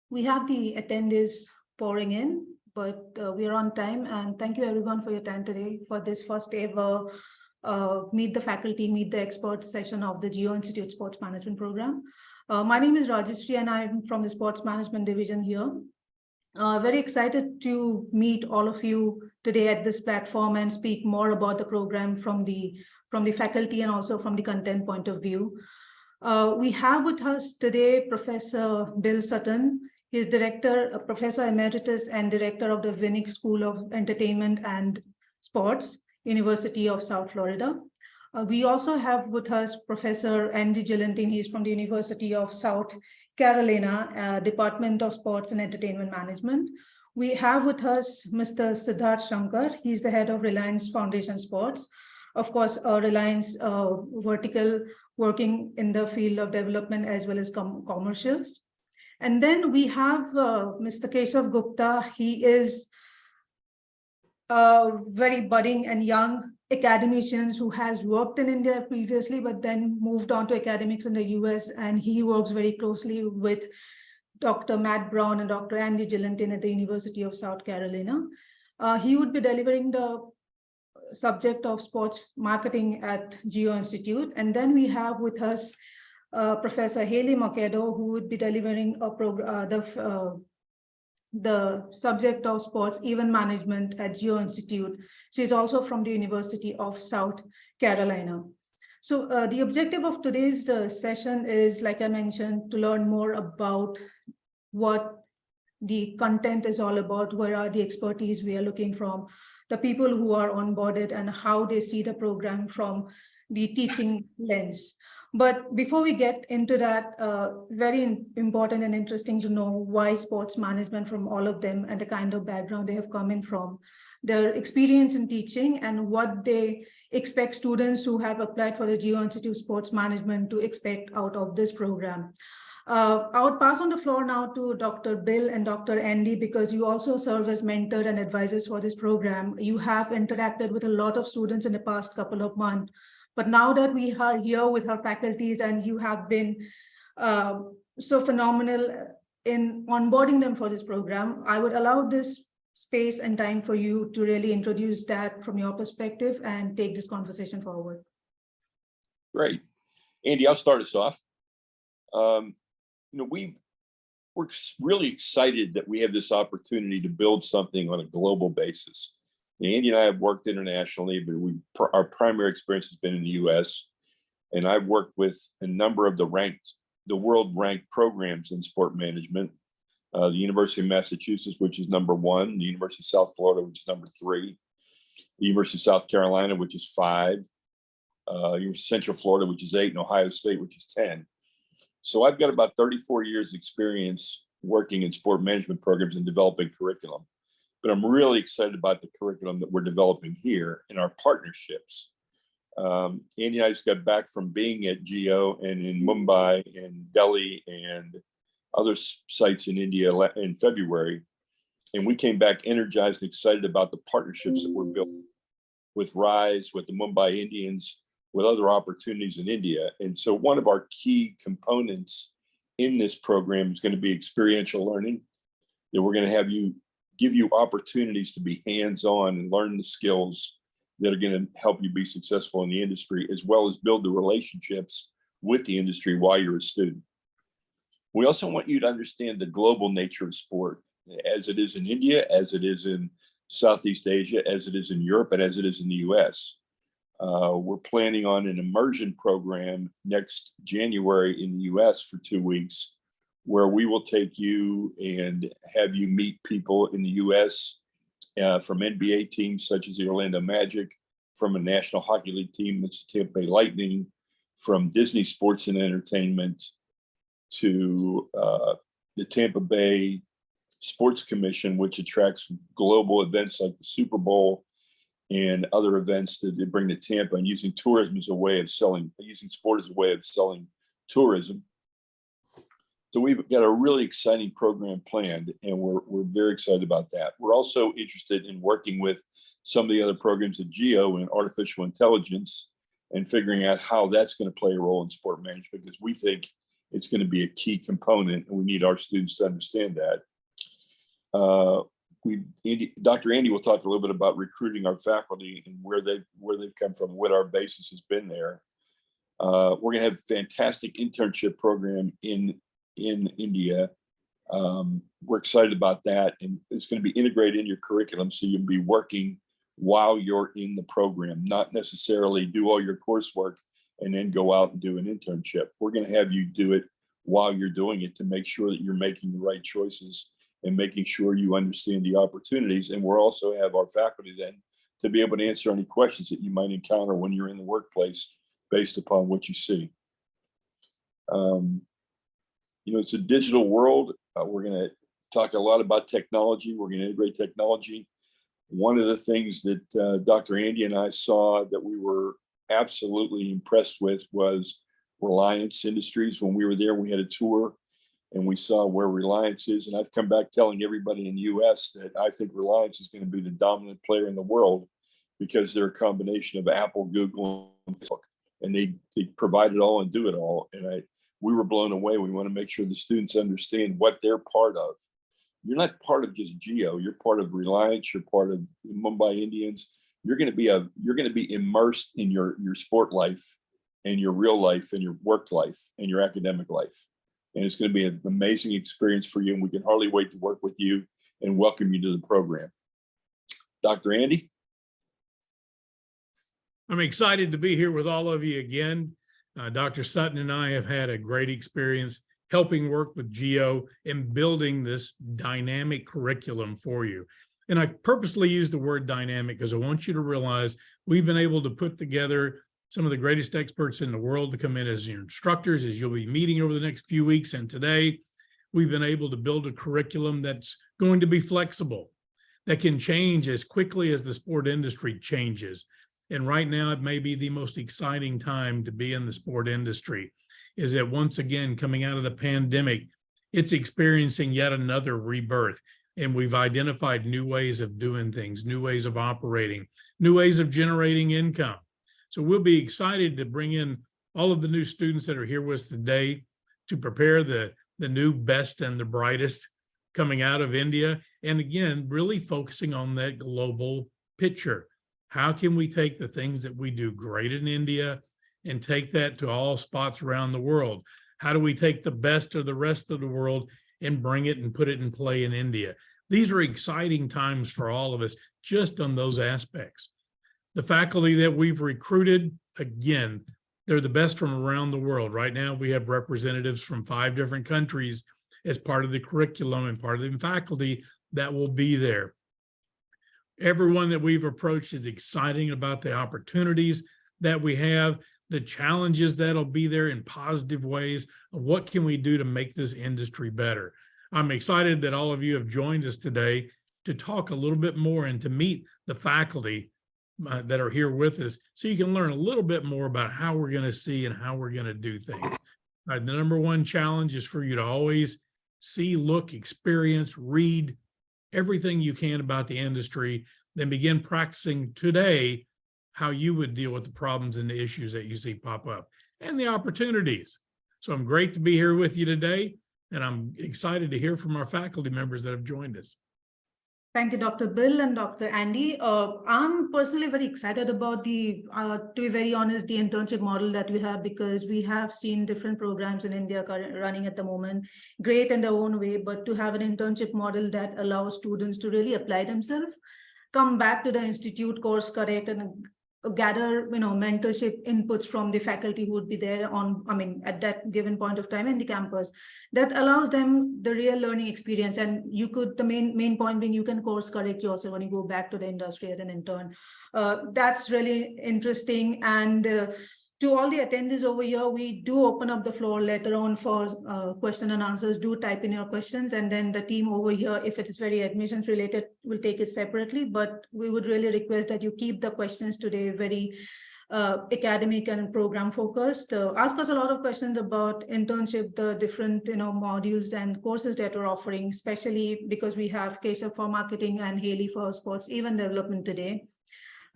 We have the attendees pouring in, but we are on time. And thank you everyone for your time today for this first ever Meet the Faculty, Meet the Experts session of the Geo Institute Sports Management Program. My name is Rajeshri and I'm from the Sports Management Division here. Very excited to meet all of you today at this platform and speak more about the program from the faculty and also from the content point of view. We have with us today Professor Bill Sutton. He is Professor Emeritus and Director of the Winnick School of Entertainment and Sports, University of South Florida. We also have with us Professor Andy Gillentin. He's from the University of South Carolina, Department of Sports and Entertainment Management. We have with us Mr. Siddharth Shankar. He's the head of Reliance Foundation Sports. Of course, Reliance vertical working in the field of development as well as commercials. And then we have Mr. Keshav Gupta. He is a very budding and young academician who has worked in India previously, but then moved on to academics in the US, and he works very closely with Dr. Matt Brown and Dr. Andy Gillentin at the University of South Carolina. He would be delivering the subject of sports marketing at Geo Institute. And then we have with us Professor Haley Macedo, who would be delivering the subject of sports event management at Geo Institute. She's also from the University of South Carolina. So the objective of today's session is, like I mentioned, to learn more about what the content is all about, where are the expertise we are looking from, the people who are onboarded and how they see the program from the teaching lens. But before we get into that, very important and interesting to know why sports management from all of them and the kind of background they have come in from, their experience in teaching and what they expect students who have applied for the Geo Institute Sports Management to expect out of this program. I would pass on the floor now to Dr. Bill and Dr. Andy, because you also serve as mentor and advisors for this program. You have interacted with a lot of students in the past couple of months, but now that we are here with our faculties and you have been so phenomenal in onboarding them for this program, I would allow this space and time for you to really introduce that from your perspective and take this conversation forward. Great. Andy, I'll start us off. We're really excited that we have this opportunity to build something on a global basis. Andy and I have worked internationally, but our primary experience has been in the US. And I've worked with a number of the world ranked programs in sport management. The University of Massachusetts, which is #1, the University of South Florida, which is #3, the University of South Carolina, which is 5, University of Central Florida, which is 8, and Ohio State, which is 10. So I've got about 34 years experience working in sport management programs and developing curriculum. But I'm really excited about the curriculum that we're developing here in our partnerships. Andy and I just got back from being at Geo and in Mumbai and Delhi and other sites in India in February. And we came back energized and excited about the partnerships that we're building with RISE, with the Mumbai Indians, with other opportunities in India. And so one of our key components in this program is going to be experiential learning, that we're going to give you opportunities to be hands-on and learn the skills that are going to help you be successful in the industry, as well as build the relationships with the industry while you're a student. We also want you to understand the global nature of sport, as it is in India, as it is in Southeast Asia, as it is in Europe, and as it is in the US. We're planning on an immersion program next January in the US for 2 weeks, where we will take you and have you meet people in the US from NBA teams such as the Orlando Magic, from a National Hockey League team, it's the Tampa Bay Lightning, from Disney Sports and Entertainment to the Tampa Bay Sports Commission, which attracts global events like the Super Bowl and other events that they bring to Tampa, and using tourism as a way of using sport as a way of selling tourism. So we've got a really exciting program planned, and we're very excited about that. We're also interested in working with some of the other programs at Geo in artificial intelligence and figuring out how that's going to play a role in sport management, because we think it's going to be a key component, and we need our students to understand that. Dr. Andy will talk a little bit about recruiting our faculty and where they've come from, what our basis has been there. We're going to have a fantastic internship program in India. We're excited about that, and it's going to be integrated in your curriculum, so you'll be working while you're in the program, not necessarily do all your coursework and then go out and do an internship. We're going to have you do it while you're doing it to make sure that you're making the right choices and making sure you understand the opportunities. And we'll also have our faculty then to be able to answer any questions that you might encounter when you're in the workplace based upon what you see. It's a digital world. We're going to talk a lot about technology. We're going to integrate technology. One of the things that Dr. Andy and I saw that we were absolutely impressed with was Reliance Industries. When we were there, we had a tour and we saw where Reliance is. And I've come back telling everybody in the US that I think Reliance is going to be the dominant player in the world because they're a combination of Apple, Google, and Facebook. And they provide it all and do it all. And we were blown away. We want to make sure the students understand what they're part of. You're not part of just Jio. You're part of Reliance. You're part of Mumbai Indians. You're going to be immersed in your sport life and your real life and your work life and your academic life. And it's going to be an amazing experience for you. And we can hardly wait to work with you and welcome you to the program. Dr. Andy? I'm excited to be here with all of you again. Dr. Sutton and I have had a great experience helping work with Jio in building this dynamic curriculum for you. And I purposely use the word dynamic because I want you to realize we've been able to put together some of the greatest experts in the world to come in as your instructors, as you'll be meeting over the next few weeks. And today, we've been able to build a curriculum that's going to be flexible, that can change as quickly as the sport industry changes. And right now, it may be the most exciting time to be in the sport industry, is that once again, coming out of the pandemic, it's experiencing yet another rebirth. And we've identified new ways of doing things, new ways of operating, new ways of generating income. So we'll be excited to bring in all of the new students that are here with us today to prepare the new best and the brightest coming out of India. And again, really focusing on that global picture. How can we take the things that we do great in India and take that to all spots around the world? How do we take the best of the rest of the world and bring it and put it in play in India? These are exciting times for all of us, just on those aspects. The faculty that we've recruited, again, they're the best from around the world. Right now, we have representatives from 5 different countries as part of the curriculum and part of the faculty that will be there. Everyone that we've approached is excited about the opportunities that we have, the challenges that'll be there in positive ways. What can we do to make this industry better? I'm excited that all of you have joined us today to talk a little bit more and to meet the faculty that are here with us, so you can learn a little bit more about how we're going to see and how we're going to do things. The number one challenge is for you to always see, look, experience, read everything you can about the industry, then begin practicing today how you would deal with the problems and the issues that you see pop up and the opportunities. So I'm great to be here with you today, and I'm excited to hear from our faculty members that have joined us. Thank you, Dr. Bill and Dr. Andy. I'm personally very excited about to be very honest, the internship model that we have, because we have seen different programs in India running at the moment, great in their own way, but to have an internship model that allows students to really apply themselves, come back to the institute, course correct, and gather mentorship inputs from the faculty who would be there at that given point of time in the campus, that allows them the real learning experience. And you could, the main point being, you can course correct yourself when you go back to the industry as an intern. That's really interesting. And to all the attendees over here, we do open up the floor later on for question and answers. Do type in your questions, and then the team over here, if it is very admissions related, will take it separately. But we would really request that you keep the questions today very academic and program focused. Ask us a lot of questions about internship, the different modules and courses that we're offering, especially because we have Keshav for marketing and Haley for sports event development today.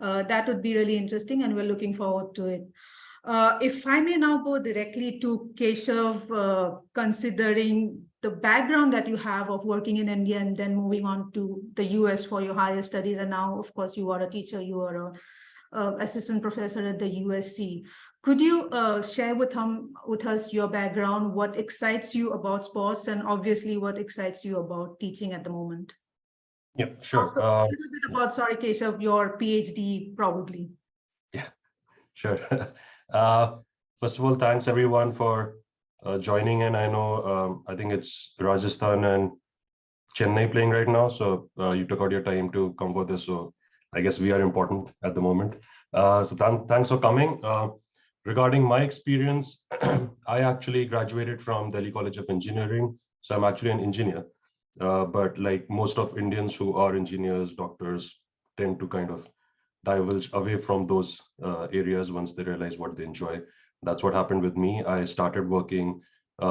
That would be really interesting, and we're looking forward to it. If I may now go directly to Keshav, considering the background that you have of working in India and then moving on to the US for your higher studies, and now, of course, you are a teacher, you are a assistant professor at the USC. Could you share with us your background, what excites you about sports, and obviously what excites you about teaching at the moment? Yeah, sure. Also, a little bit about, sorry, Keshav, your PhD, probably. Yeah, sure. First of all, thanks everyone for joining in. I know, I think it's Rajasthan and Chennai playing right now. So you took out your time to come for this. So I guess we are important at the moment. Thanks for coming. Regarding my experience, I actually graduated from Delhi College of Engineering. So I'm actually an engineer. But like most of Indians who are engineers, doctors tend to kind of divulge away from those areas once they realize what they enjoy. That's what happened with me. I started working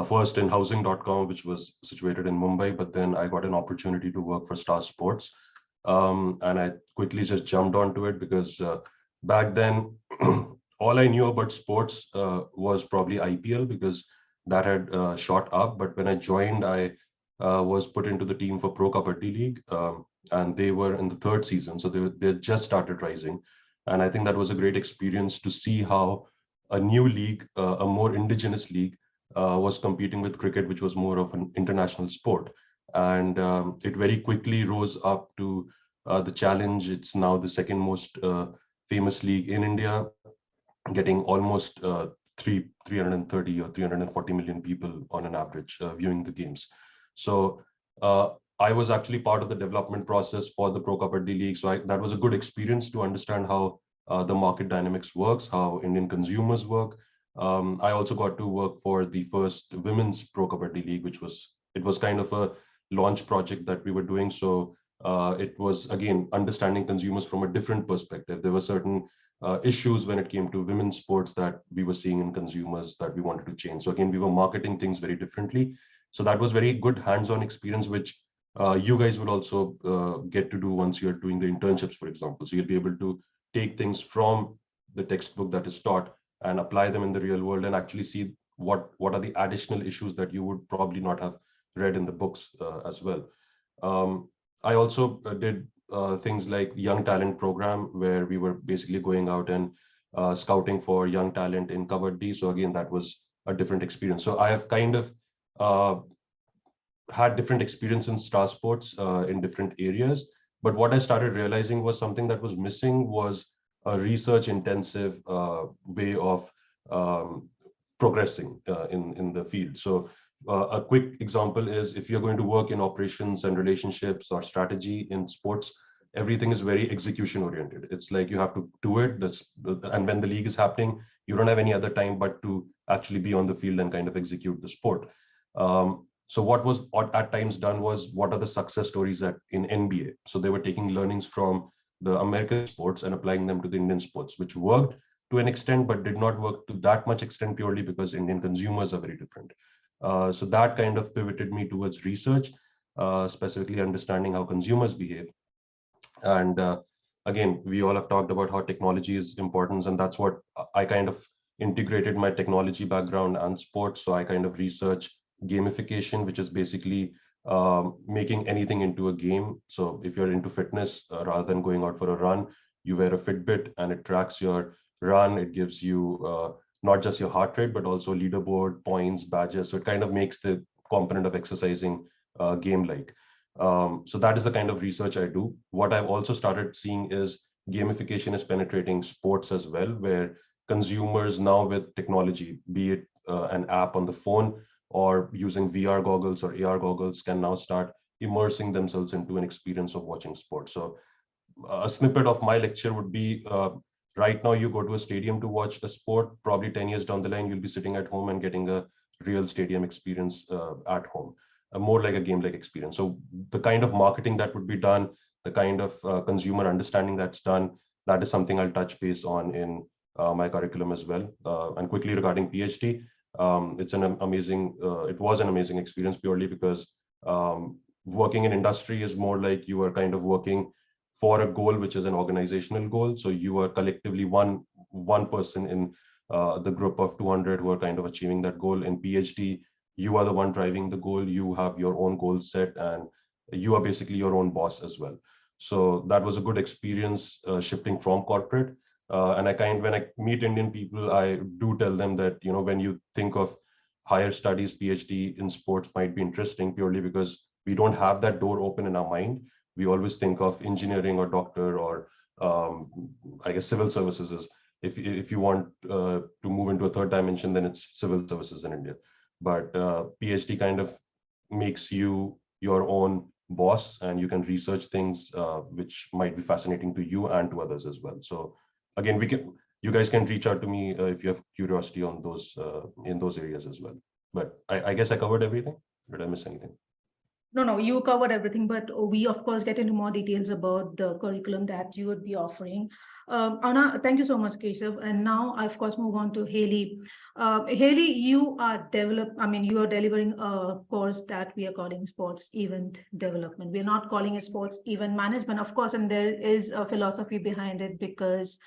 first in housing.com, which was situated in Mumbai, but then I got an opportunity to work for Star Sports. And I quickly just jumped onto it because back then, all I knew about sports was probably IPL because that had shot up. But when I joined, I was put into the team for Pro Kabaddi League. And they were in the third season, so they just started rising, and I think that was a great experience to see how a new league, a more indigenous league, was competing with cricket, which was more of an international sport, and it very quickly rose up to the challenge. It's now the second most famous league in India, getting almost 330 or 340 million people on an average viewing the games. So I was actually part of the development process for the Pro Kabaddi League. So that was a good experience to understand how the market dynamics works, how Indian consumers work. I also got to work for the first women's Pro Kabaddi League, it was kind of a launch project that we were doing. So it was, again, understanding consumers from a different perspective. There were certain issues when it came to women's sports that we were seeing in consumers that we wanted to change. So again, we were marketing things very differently. So that was very good hands-on experience, which you guys will also get to do once you're doing the internships, for example. So you'll be able to take things from the textbook that is taught and apply them in the real world and actually see what are the additional issues that you would probably not have read in the books as well. I also did things like Young Talent Program, where we were basically going out and scouting for young talent in Kabaddi. So again, that was a different experience. So I have kind of had different experience in Star Sports in different areas. But what I started realizing was something that was missing was a research intensive way of progressing in the field. So a quick example is if you're going to work in operations and relationships or strategy in sports, everything is very execution oriented. It's like you have to do it. And when the league is happening, you don't have any other time but to actually be on the field and kind of execute the sport. So what was at times done was, what are the success stories in NBA? So they were taking learnings from the American sports and applying them to the Indian sports, which worked to an extent, but did not work to that much extent purely because Indian consumers are very different. So that kind of pivoted me towards research, specifically understanding how consumers behave. And again, we all have talked about how technology is important, and that's what I kind of integrated my technology background and sports. So I kind of research gamification, which is basically making anything into a game. So if you're into fitness, rather than going out for a run, you wear a Fitbit and it tracks your run. It gives you not just your heart rate, but also leaderboard, points, badges. So it kind of makes the component of exercising game-like. So that is the kind of research I do. What I've also started seeing is gamification is penetrating sports as well, where consumers now with technology, be it an app on the phone or using VR goggles or AR goggles, can now start immersing themselves into an experience of watching sports. So a snippet of my lecture would be, right now you go to a stadium to watch a sport, probably 10 years down the line, you'll be sitting at home and getting a real stadium experience at home, more like a game-like experience. So the kind of marketing that would be done, the kind of consumer understanding that's done, that is something I'll touch base on in my curriculum as well. And quickly regarding PhD, it was an amazing experience purely because working in industry is more like you are kind of working for a goal, which is an organizational goal. So you are collectively one person in the group of 200 who are kind of achieving that goal. In PhD, you are the one driving the goal. You have your own goal set, and you are basically your own boss as well. So that was a good experience shifting from corporate. And when I meet Indian people, I do tell them that, when you think of higher studies, PhD in sports might be interesting purely because we don't have that door open in our mind. We always think of engineering or doctor or I guess civil services is, if you want to move into a third dimension, then it's civil services in India. But PhD kind of makes you your own boss, and you can research things which might be fascinating to you and to others as well. So again, you guys can reach out to me if you have curiosity on those in those areas as well. But I guess I covered everything. Did I miss anything? No, you covered everything, but we of course get into more details about the curriculum that you would be offering. Anna, thank you so much, Keshav. And now I of course move on to Haley. Haley, you are delivering a course that we are calling sports event development. We're not calling it sports event management, of course, and there is a philosophy behind it because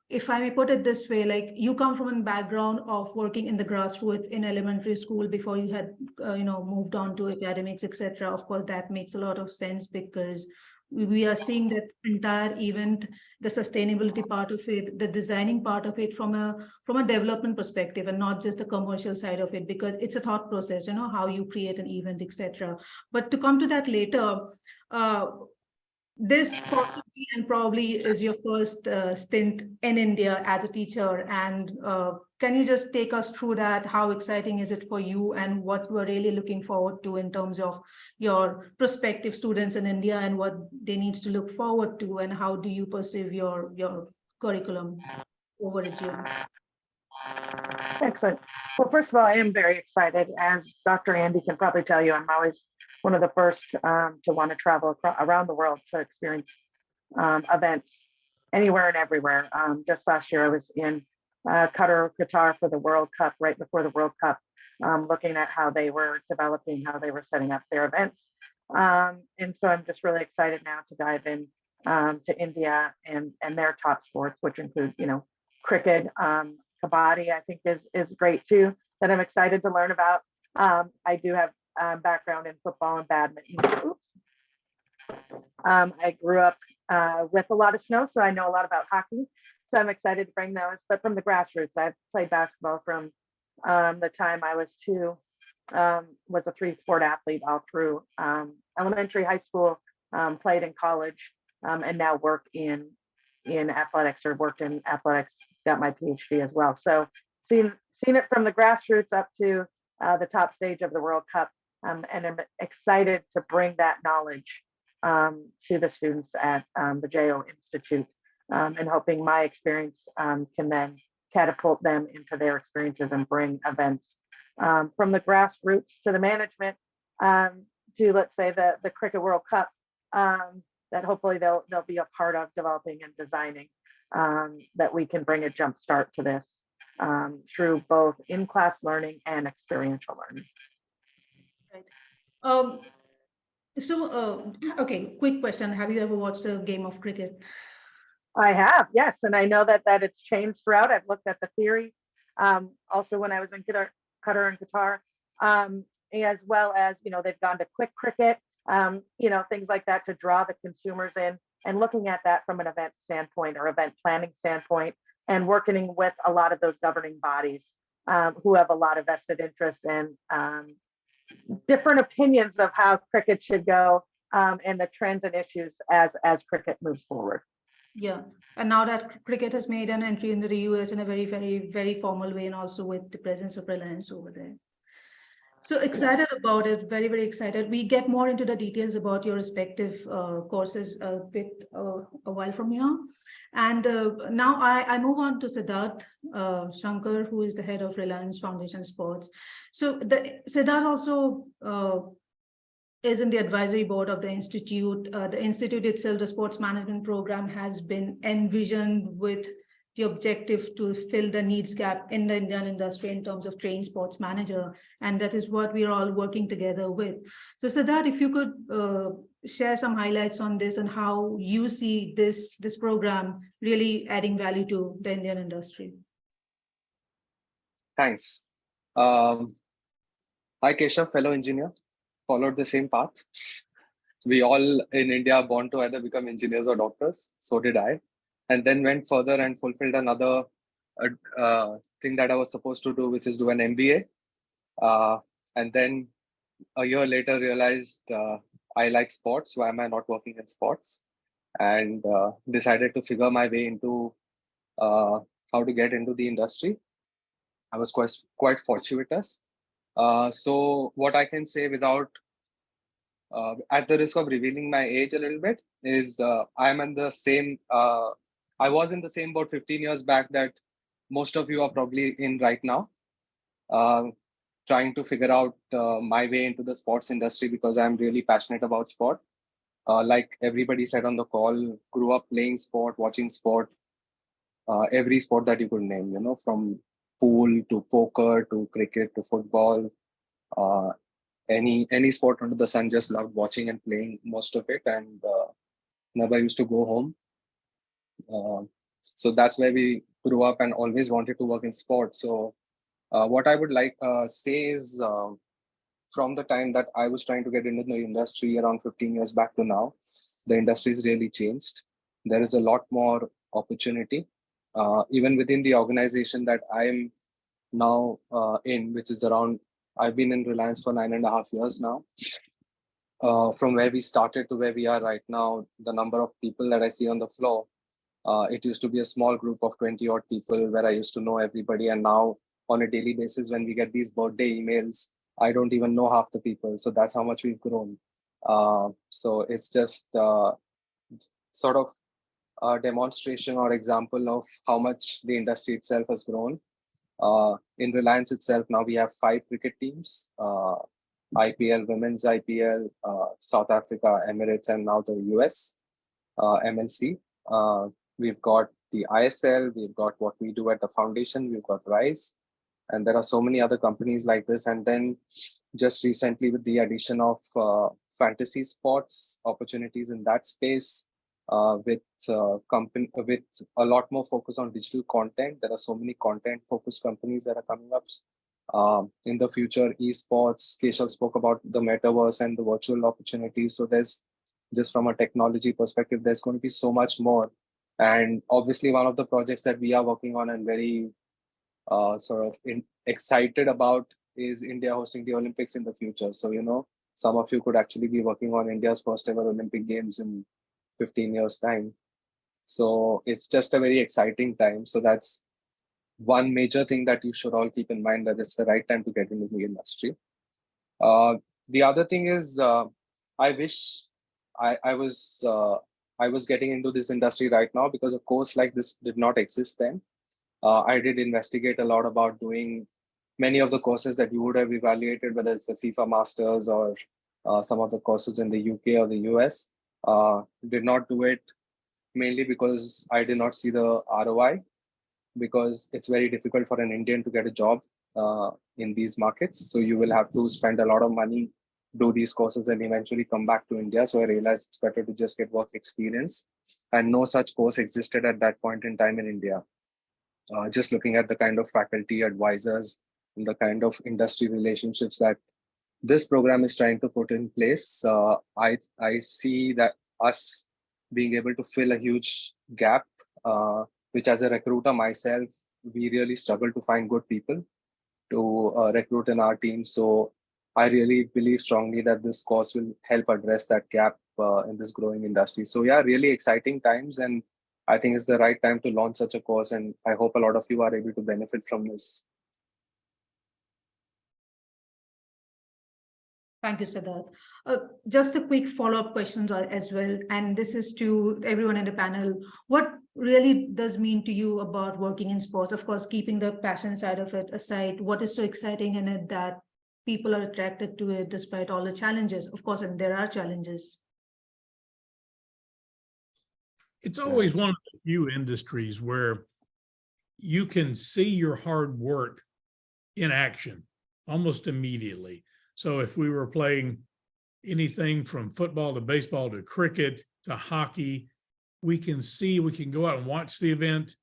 if I may put it this way, like you come from a background of working in the grassroots in elementary school before you had, moved on to academics, etc. Of course, that makes a lot of sense because we are seeing that entire event, the sustainability part of it, the designing part of it from a development perspective, and not just the commercial side of it, because it's a thought process, how you create an event, etc. But to come to that later, this possibly and probably is your first stint in India as a teacher. And can you just take us through that? How exciting is it for you, and what you are really looking forward to in terms of your prospective students in India and what they need to look forward to, and how do you perceive your curriculum over at GS? Excellent. Well, first of all, I am very excited. As Dr. Andy can probably tell you, I'm always one of the first to want to travel around the world to experience events anywhere and everywhere. Just last year, I was in Qatar for the World Cup, right before the World Cup, looking at how they were developing, how they were setting up their events. And so I'm just really excited now to dive in to India and their top sports, which include, cricket, kabaddi, I think is great too, that I'm excited to learn about. I do have background in football and badminton. I grew up with a lot of snow, so I know a lot about hockey. So I'm excited to bring those. But from the grassroots, I've played basketball from the time I was 2. Was a 3-sport athlete all through elementary, high school, played in college, and now work in athletics, or worked in athletics. Got my PhD as well. So seen it from the grassroots up to the top stage of the World Cup. And I'm excited to bring that knowledge to the students at the JO Institute, and hoping my experience can then catapult them into their experiences and bring events from the grassroots to the management to, let's say, the Cricket World Cup that hopefully they'll be a part of developing and designing, that we can bring a jump start to this through both in-class learning and experiential learning. Okay, quick question. Have you ever watched a game of cricket? I have, yes. And I know that it's changed throughout. I've looked at the theory. Also when I was in Qatar and Qatar, as well as, they've gone to quick cricket, things like that to draw the consumers in, and looking at that from an event standpoint or event planning standpoint, and working with a lot of those governing bodies who have a lot of vested interest and different opinions of how cricket should go, and the trends and issues as cricket moves forward. Yeah, and now that cricket has made an entry into the US in a very, very, very formal way, and also with the presence of Reliance over there. So excited about it, very, very excited. We get more into the details about your respective courses a while from now. And now I move on to Siddharth Shankar, who is the head of Reliance Foundation Sports. So Siddharth also is in the advisory board of the Institute. The Institute itself, the sports management program, has been envisioned with the objective to fill the needs gap in the Indian industry in terms of trained sports manager. And that is what we're all working together with. So Siddharth, if you could share some highlights on this and how you see this program really adding value to the Indian industry. Thanks. Hi, Keshav, fellow engineer. Followed the same path. We all in India are born to either become engineers or doctors. So did I. And then went further and fulfilled another thing that I was supposed to do, which is do an MBA. And then a year later realized I like sports. Why am I not working in sports? And decided to figure my way into how to get into the industry. I was quite fortuitous. So what I can say without, at the risk of revealing my age a little bit, is I'm in the same, I was in the same boat 15 years back that most of you are probably in right now, trying to figure out my way into the sports industry because I'm really passionate about sport. Like everybody said on the call, grew up playing sport, watching sport, every sport that you could name, you know, from pool to poker to cricket to football, any sport under the sun, just loved watching and playing most of it, and never used to go home. So that's where we grew up and always wanted to work in sport. So what I would like say is from the time that I was trying to get into the industry around 15 years back to now, the industry has really changed. There is a lot more opportunity. Even within the organization that I'm now in, which is around, I've been in Reliance for 9.5 years now. From where we started to where we are right now, the number of people that I see on the floor, it used to be a small group of 20 odd people where I used to know everybody. And now on a daily basis, when we get these birthday emails, I don't even know half the people. So that's how much we've grown. So it's just sort of a demonstration or example of how much the industry itself has grown. In Reliance itself, now we have 5 cricket teams, IPL, Women's IPL, South Africa, Emirates, and now the US, MLC. We've got the ISL, we've got what we do at the foundation, we've got RISE, and there are so many other companies like this. And then just recently with the addition of fantasy sports opportunities in that space, with a lot more focus on digital content. There are so many content focused companies that are coming up. In the future, esports, Keshav spoke about the metaverse and the virtual opportunities. So there's, just from a technology perspective, there's going to be so much more. And obviously one of the projects that we are working on and very excited about is India hosting the Olympics in the future. So, you know, some of you could actually be working on India's first ever Olympic Games in 15 years time. So it's just a very exciting time. So that's one major thing that you should all keep in mind, that it's the right time to get into the industry. The other thing is, I wish I was getting into this industry right now, because a course like this did not exist then. I did investigate a lot about doing many of the courses that you would have evaluated, whether it's the FIFA Masters or some of the courses in the UK or the US. Did not do it mainly because I did not see the ROI, because it's very difficult for an Indian to get a job in these markets. So you will have to spend a lot of money, do these courses, and eventually come back to India. So I realized it's better to just get work experience, and no such course existed at that point in time in India. Just looking at the kind of faculty advisors and the kind of industry relationships that this program is trying to put in place, I see that us being able to fill a huge gap, which as a recruiter myself, we really struggle to find good people to recruit in our team. So I really believe strongly that this course will help address that gap in this growing industry. So yeah, really exciting times. And I think it's the right time to launch such a course. And I hope a lot of you are able to benefit from this. Thank you, Siddharth. Just a quick follow-up questions as well, and this is to everyone in the panel. What really does mean to you about working in sports? Of course, keeping the passion side of it aside, what is so exciting in it that people are attracted to it despite all the challenges? Of course, and there are challenges. It's always one of the few industries where you can see your hard work in action almost immediately. So if we were playing anything from football to baseball to cricket to hockey, we can go out and watch the event.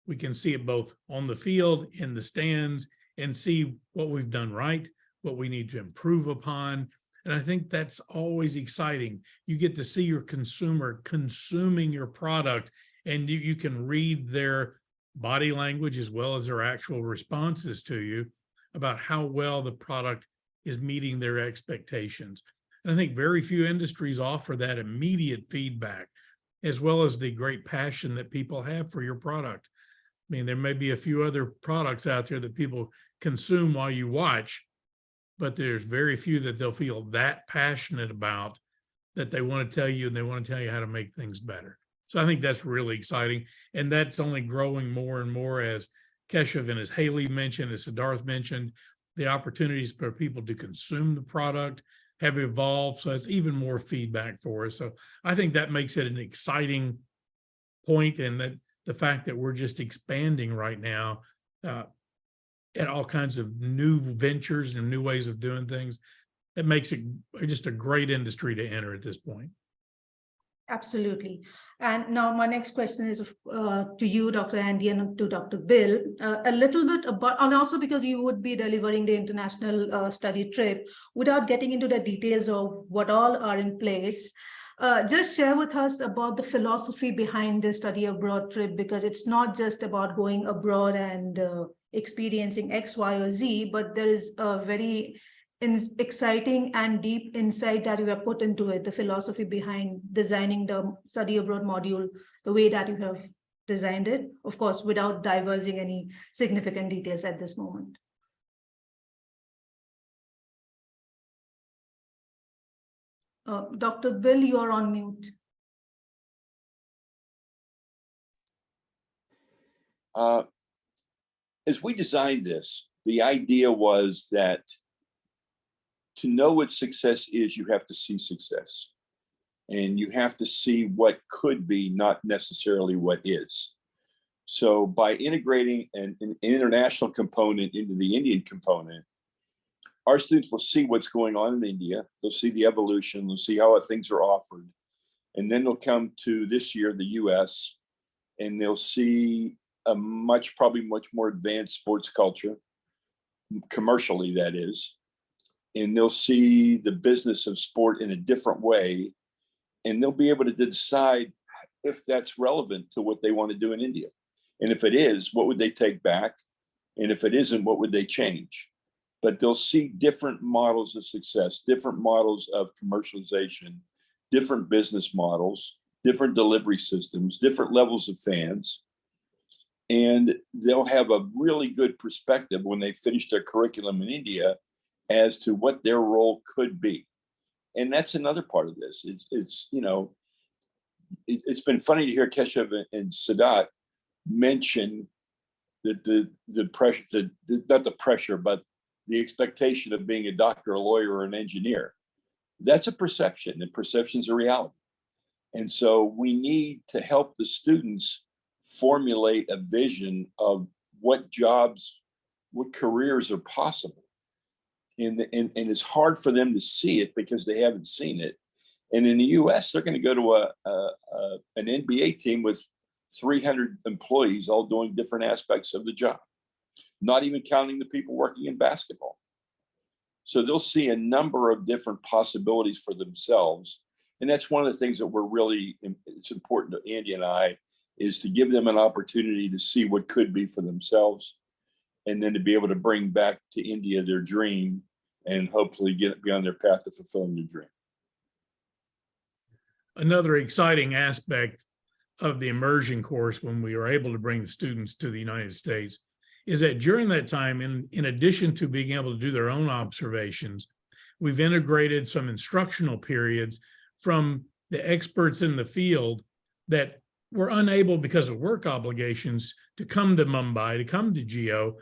We can see it both on the field, in the stands, and see what we've done right, what we need to improve upon. And I think that's always exciting. You get to see your consumer consuming your product, and you can read their body language as well as their actual responses to you about how well the product is meeting their expectations. And I think very few industries offer that immediate feedback, as well as the great passion that people have for your product. I mean, there may be a few other products out there that people consume while you watch, but there's very few that they'll feel that passionate about, that they want to tell you, and they want to tell you how to make things better. So I think that's really exciting. And that's only growing more and more, as Keshav and as Haley mentioned, as Siddharth mentioned, the opportunities for people to consume the product have evolved. So it's even more feedback for us. So I think that makes it an exciting point, and that the fact that we're just expanding right now at all kinds of new ventures and new ways of doing things, it makes it just a great industry to enter at this point. Absolutely. And now my next question is to you, Dr. Andy, and to Dr. Bill, a little bit about, and also because you would be delivering the international study trip, without getting into the details of what all are in place, just share with us about the philosophy behind the study abroad trip, because it's not just about going abroad and experiencing X, Y, or Z, but there is a very exciting and deep insight that you have put into it, the philosophy behind designing the study abroad module, the way that you have designed it, of course, without divulging any significant details at this moment. Dr. Bill, you are on mute. As we designed this, the idea was that to know what success is, you have to see success. And you have to see what could be, not necessarily what is. So by integrating an international component into the Indian component, our students will see what's going on in India. They'll see the evolution. They'll see how things are offered. And then they'll come to this year, the US, and they'll see a probably much more advanced sports culture, commercially, that is. And they'll see the business of sport in a different way. And they'll be able to decide if that's relevant to what they want to do in India. And if it is, what would they take back? And if it isn't, what would they change? But they'll see different models of success, different models of commercialization, different business models, different delivery systems, different levels of fans. And they'll have a really good perspective when they finish their curriculum in India as to what their role could be. And that's another part of this. It's you know, it's been funny to hear Keshav and Siddharth mention that the pressure, not the pressure, but the expectation of being a doctor, a lawyer, or an engineer. That's a perception, and perception's a reality. And so we need to help the students formulate a vision of what jobs, what careers are possible. And it's hard for them to see it because they haven't seen it. And in the US, they're going to go to an NBA team with 300 employees all doing different aspects of the job, not even counting the people working in basketball. So they'll see a number of different possibilities for themselves. And that's one of the things that it's important to Andy and I, is to give them an opportunity to see what could be for themselves, and then to be able to bring back to India their dream and hopefully be on their path to fulfilling their dream. Another exciting aspect of the immersion course, when we were able to bring the students to the United States, is that during that time, in addition to being able to do their own observations, we've integrated some instructional periods from the experts in the field that were unable, because of work obligations, to come to Mumbai, to come to GEO,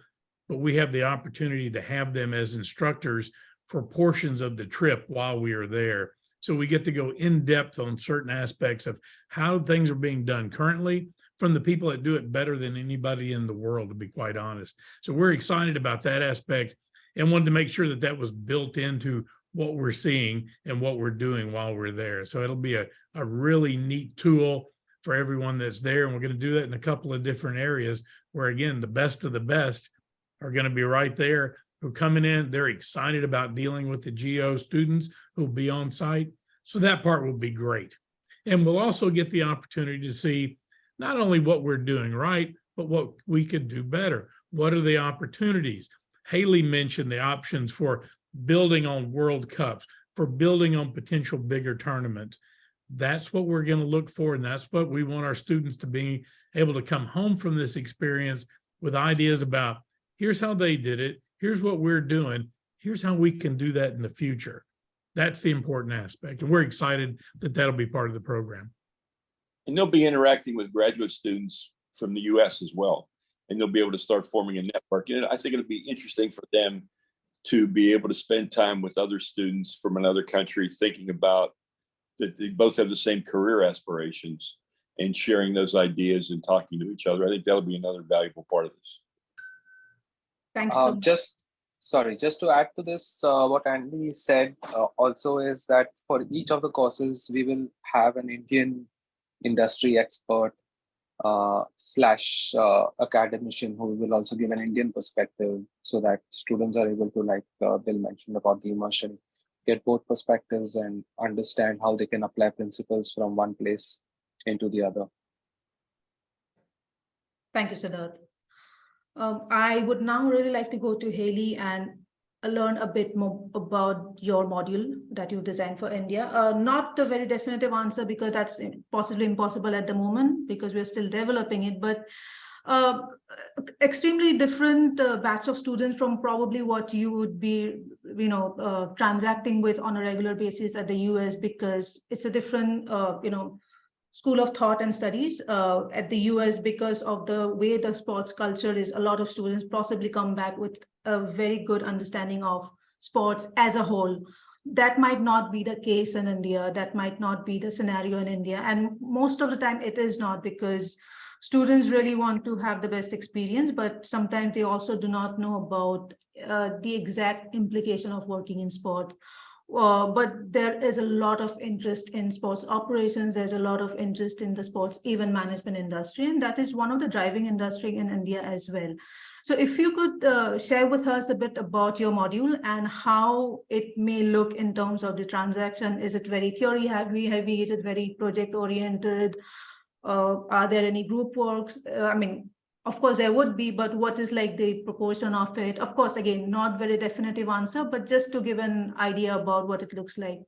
but we have the opportunity to have them as instructors for portions of the trip while we are there. So we get to go in depth on certain aspects of how things are being done currently from the people that do it better than anybody in the world, to be quite honest. So we're excited about that aspect and wanted to make sure that that was built into what we're seeing and what we're doing while we're there. So it'll be a really neat tool for everyone that's there. And we're going to do that in a couple of different areas where, again, the best of the best are going to be right there who are coming in. They're excited about dealing with the GEO students who will be on site. So that part will be great. And we'll also get the opportunity to see not only what we're doing right, but what we could do better. What are the opportunities? Haley mentioned the options for building on World Cups, for building on potential bigger tournaments. That's what we're going to look for. And that's what we want our students to be able to come home from this experience with ideas about, here's how they did it. Here's what we're doing. Here's how we can do that in the future. That's the important aspect. And we're excited that that'll be part of the program. And they'll be interacting with graduate students from the US as well. And they'll be able to start forming a network. And I think it'll be interesting for them to be able to spend time with other students from another country, thinking about that they both have the same career aspirations and sharing those ideas and talking to each other. I think that'll be another valuable part of this. Thanks so much. Just to add to this, what Andy said also is that for each of the courses, we will have an Indian industry expert / academician who will also give an Indian perspective, so that students are able to, like Bill mentioned about the immersion, get both perspectives and understand how they can apply principles from one place into the other. Thank you, Siddharth. I would now really like to go to Haley and learn a bit more about your module that you designed for India. Not a very definitive answer, because that's possibly impossible at the moment because we're still developing it, but extremely different batch of students from probably what you would be, transacting with on a regular basis at the US, because it's a different, school of thought and studies at the US. Because of the way the sports culture is, a lot of students possibly come back with a very good understanding of sports as a whole. That might not be the case in India. That might not be the scenario in India. And most of the time it is not, because students really want to have the best experience, but sometimes they also do not know about the exact implication of working in sport. But there is a lot of interest in sports operations. There's a lot of interest in the sports event management industry, and that is one of the driving industry in India as well. So if you could share with us a bit about your module and how it may look in terms of the transaction. Is it very theory heavy? Is it very project oriented? Are there any group works? Of course there would be, but what is like the proportion of it? Of course, again, not very definitive answer, but just to give an idea about what it looks like.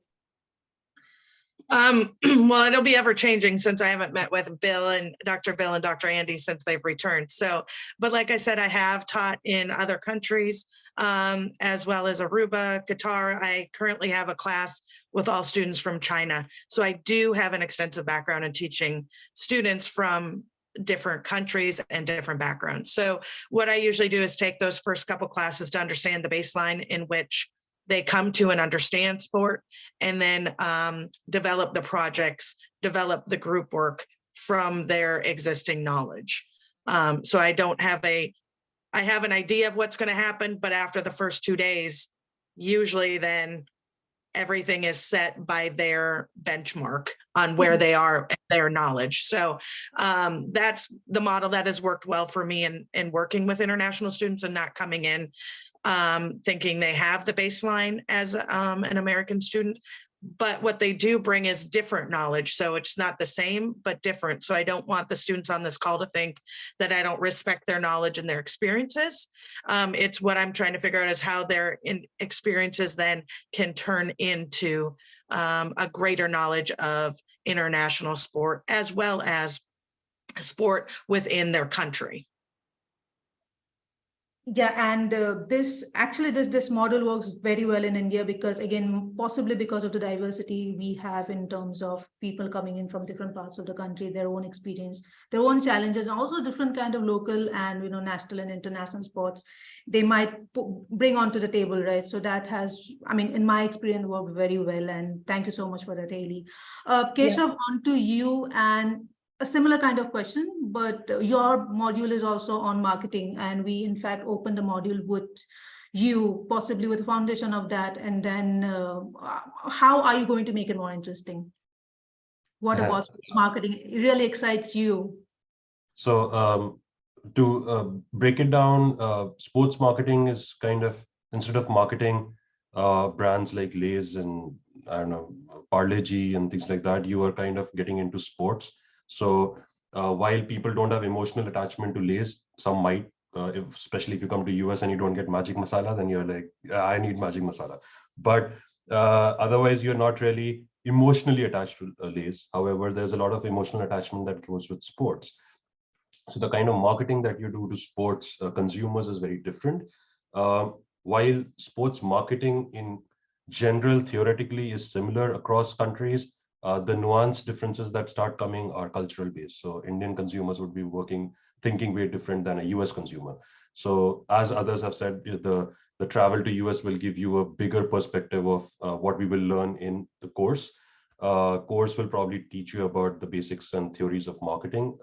Well, it'll be ever changing, since I haven't met with Bill and Dr. Andy since they've returned. So, but like I said, I have taught in other countries, as well as Aruba, Qatar. I currently have a class with all students from China. So I do have an extensive background in teaching students from different countries and different backgrounds. So what I usually do is take those first couple classes to understand the baseline in which they come to and understand sport, and then develop the projects, develop the group work from their existing knowledge. So I have an idea of what's going to happen, but after the first 2 days, usually then everything is set by their benchmark on where they are and their knowledge. So that's the model that has worked well for me in working with international students, and not coming in thinking they have the baseline as an American student. But what they do bring is different knowledge. So it's not the same, but different. So I don't want the students on this call to think that I don't respect their knowledge and their experiences. It's what I'm trying to figure out is how their experiences then can turn into a greater knowledge of international sport, as well as sport within their country. Yeah, and this model works very well in India, because again, possibly because of the diversity we have in terms of people coming in from different parts of the country, their own experience, their own challenges, and also different kind of local and national and international sports they might bring onto the table, right? So that has, in my experience, worked very well. And thank you so much for that, Haley. Keshav, on to you, and a similar kind of question, but your module is also on marketing, and we in fact opened the module with you, possibly with a foundation of that. And then how are you going to make it more interesting? What about marketing really excites you? So to break it down, sports marketing is kind of, instead of marketing brands like Lay's and I don't know, Parle G and things like that, you are kind of getting into sports. So while people don't have emotional attachment to Lay's, some might, especially if you come to US and you don't get Magic Masala, then you're like, I need Magic Masala. But otherwise, you're not really emotionally attached to Lay's. However, there's a lot of emotional attachment that goes with sports. So the kind of marketing that you do to sports consumers is very different. While sports marketing in general theoretically is similar across countries, the nuanced differences that start coming are cultural based. So Indian consumers would be thinking way different than a US consumer. So as others have said, the travel to US will give you a bigger perspective of what we will learn in the course. Course will probably teach you about the basics and theories of marketing.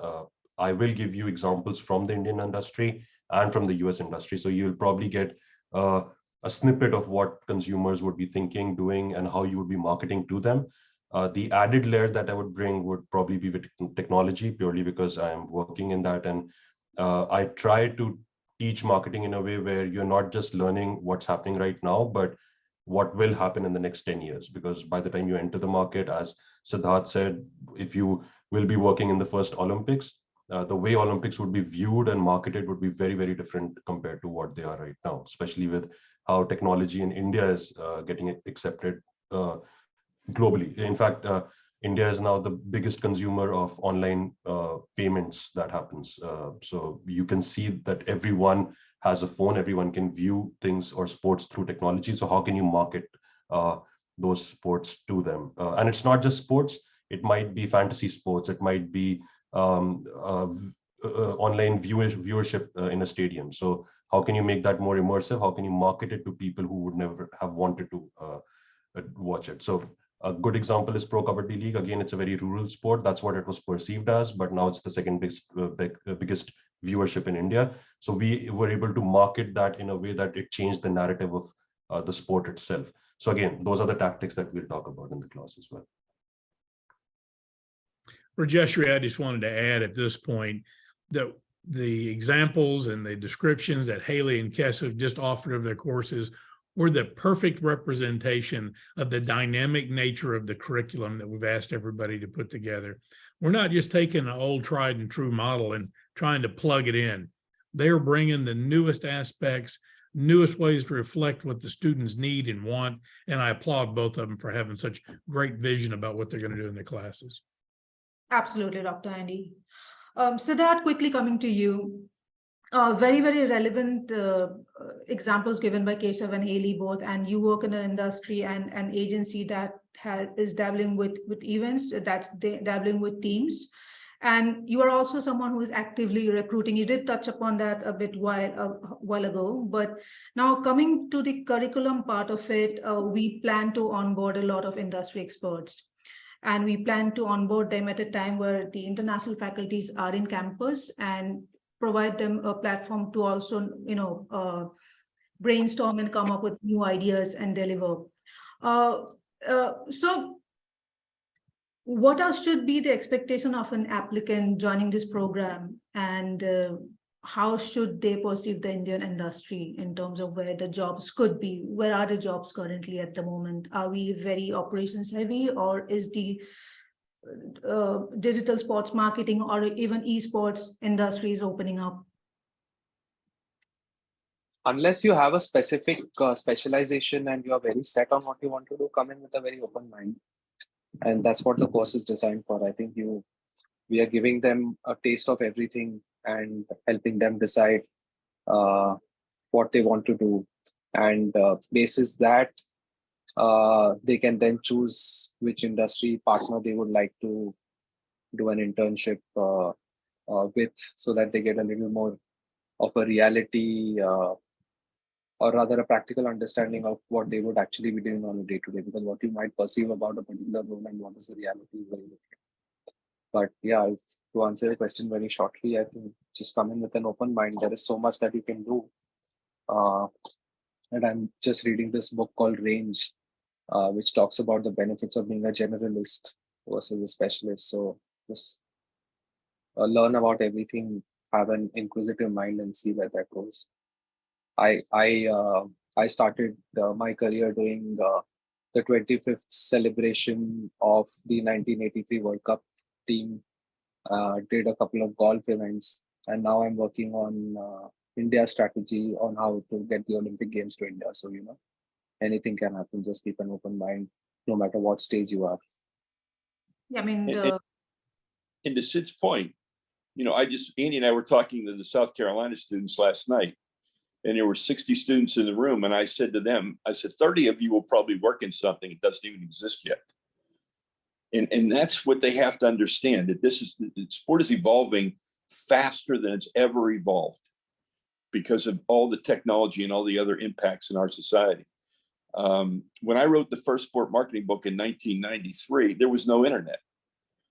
I will give you examples from the Indian industry and from the US industry. So you'll probably get a snippet of what consumers would be thinking, doing, and how you would be marketing to them. The added layer that I would bring would probably be with technology, purely because I'm working in that. And I try to teach marketing in a way where you're not just learning what's happening right now, but what will happen in the next 10 years. Because by the time you enter the market, as Siddharth said, if you will be working in the first Olympics, the way Olympics would be viewed and marketed would be very, very different compared to what they are right now, especially with how technology in India is getting accepted globally. In fact, India is now the biggest consumer of online payments that happens. So you can see that everyone has a phone, everyone can view things or sports through technology. So how can you market those sports to them? And it's not just sports, it might be fantasy sports, it might be online viewership in a stadium. So how can you make that more immersive? How can you market it to people who would never have wanted to watch it? So a good example is Pro Kabaddi League. Again, it's a very rural sport. That's what it was perceived as, but now it's the second biggest viewership in India. So we were able to market that in a way that it changed the narrative of the sport itself. So again, those are the tactics that we'll talk about in the class as well. Rajeshri, I just wanted to add at this point that the examples and the descriptions that Haley and Kes have just offered of their courses were the perfect representation of the dynamic nature of the curriculum that we've asked everybody to put together. We're not just taking an old tried and true model and trying to plug it in. They're bringing the newest aspects, newest ways to reflect what the students need and want. And I applaud both of them for having such great vision about what they're going to do in their classes. Absolutely, Dr. Andy. Siddharth, quickly coming to you. Very, very relevant examples given by Keshav and Haley both, and you work in an industry and an agency that is dabbling with events, that's dabbling with teams. And you are also someone who is actively recruiting. You did touch upon that a while ago, but now coming to the curriculum part of it, we plan to onboard a lot of industry experts. And we plan to onboard them at a time where the international faculties are in campus and provide them a platform to also, brainstorm and come up with new ideas and deliver. So what else should be the expectation of an applicant joining this program, and how should they perceive the Indian industry in terms of where the jobs could be? Where are the jobs currently at the moment? Are we very operations heavy, or is the digital sports marketing or even esports industries opening up? Unless you have a specific specialization and you are very set on what you want to do, come in with a very open mind. And that's what the course is designed for. I think we are giving them a taste of everything and helping them decide what they want to do. And basis that, they can then choose which industry partner they would like to do an internship with, so that they get a little more of a reality or rather a practical understanding of what they would actually be doing on a day-to-day, because what you might perceive about a particular role and what is the reality is very different. But yeah, to answer your question very shortly, I think just come in with an open mind. There is so much that you can do. And I'm just reading this book called Range, which talks about the benefits of being a generalist versus a specialist. So just learn about everything have an inquisitive mind and see where that goes. I started my career doing the 25th celebration of the 1983 World Cup team. Did a couple of golf events, and now I'm working on India strategy on how to get the Olympic Games to India. So anything can happen. Just keep an open mind, no matter what stage you are. Yeah, I mean, And to Sid's point, Andy and I were talking to the South Carolina students last night, and there were 60 students in the room. And I said to them, 30 of you will probably work in something that doesn't even exist yet. And that's what they have to understand, that sport is evolving faster than it's ever evolved because of all the technology and all the other impacts in our society. When I wrote the first sport marketing book in 1993, there was no internet.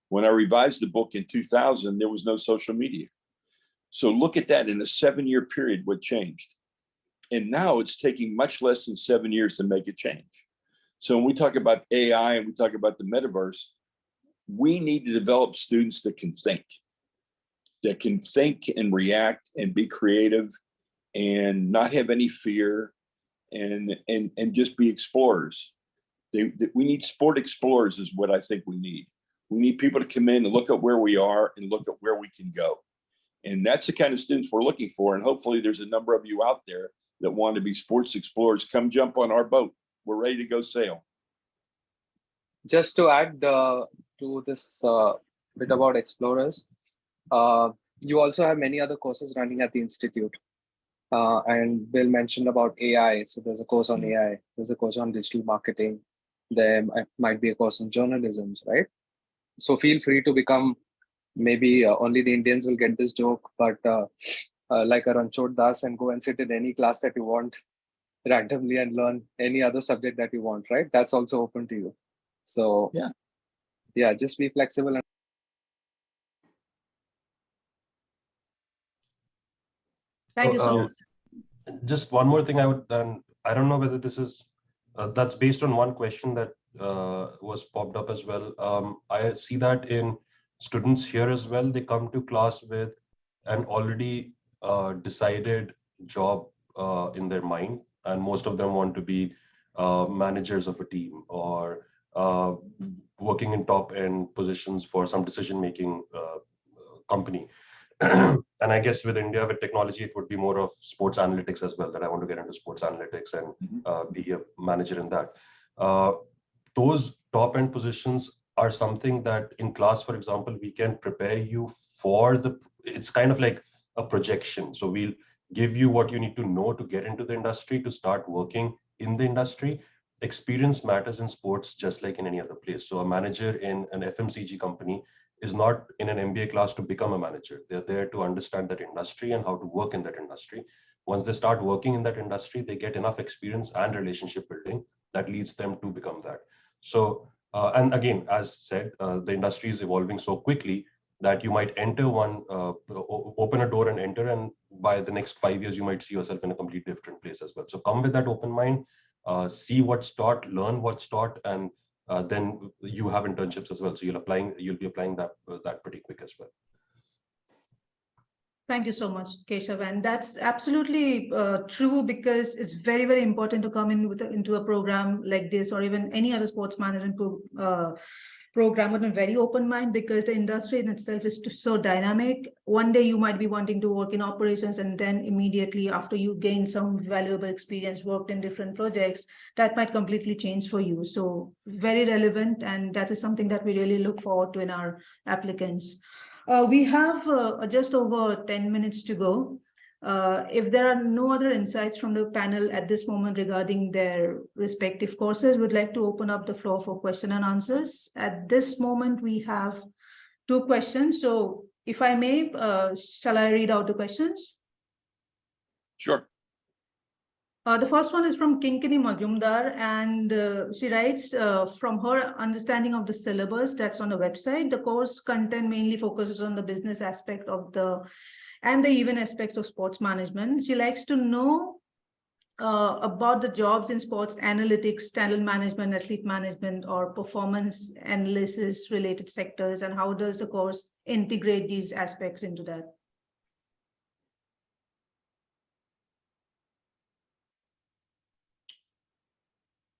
When I revised the book in 2000, there was no social media. So look at that, in a 7-year period, what changed. And now it's taking much less than 7 years to make a change. So when we talk about AI and we talk about the metaverse, we need to develop students that can think and react and be creative and not have any fear and just be explorers. We need sport explorers is what I think we need. We need people to come in and look at where we are and look at where we can go. And that's the kind of students we're looking for. And hopefully there's a number of you out there that want to be sports explorers. Come jump on our boat. We're ready to go sail. Just to add to this bit about explorers, you also have many other courses running at the Institute. And Bill mentioned about AI. So there's a course on AI. There's a course on digital marketing. There might be a course on journalism, right? So feel free to become, maybe only the Indians will get this joke, but like a Ranchod Das, and go and sit in any class that you want randomly and learn any other subject that you want, right? That's also open to you. So yeah, just be flexible. And thank you so much. Just one more thing I don't know whether this is, that's based on one question that was popped up as well. I see that in students here as well. They come to class with an already decided job in their mind, and most of them want to be managers of a team or working in top end positions for some decision-making company. And I guess with India, with technology, it would be more of sports analytics as well, that I want to get into sports analytics and be a manager in that. Those top end positions are something that in class, for example, we can prepare you for it's kind of like a projection. So we'll give you what you need to know to get into the industry, to start working in the industry. Experience matters in sports just like in any other place. So a manager in an FMCG company is not in an MBA class to become a manager. They're there to understand that industry and how to work in that industry. Once they start working in that industry, they get enough experience and relationship building that leads them to become that. So, and again, as said, the industry is evolving so quickly that you might enter one, open a door and enter, and by the next 5 years, you might see yourself in a completely different place as well. So come with that open mind, see what's taught, learn what's taught, and then you have internships as well. So you'll be applying that pretty quick as well. Thank you so much, Keshav. And that's absolutely true, because it's very, very important to come in into a program like this, or even any other sports management program with a very open mind, because the industry in itself is so dynamic. One day you might be wanting to work in operations, and then immediately after you gain some valuable experience, worked in different projects, that might completely change for you. So very relevant, and that is something that we really look forward to in our applicants. We have just over 10 minutes to go. If there are no other insights from the panel at this moment regarding their respective courses, we'd like to open up the floor for question and answers. At this moment, we have 2 questions. So if I may, shall I read out the questions? Sure. The first one is from Kinkini Majumdar, and she writes, from her understanding of the syllabus that's on the website, the course content mainly focuses on the business aspect of and the event aspects of sports management. She likes to know about the jobs in sports analytics, talent management, athlete management, or performance analysis related sectors, and how does the course integrate these aspects into that?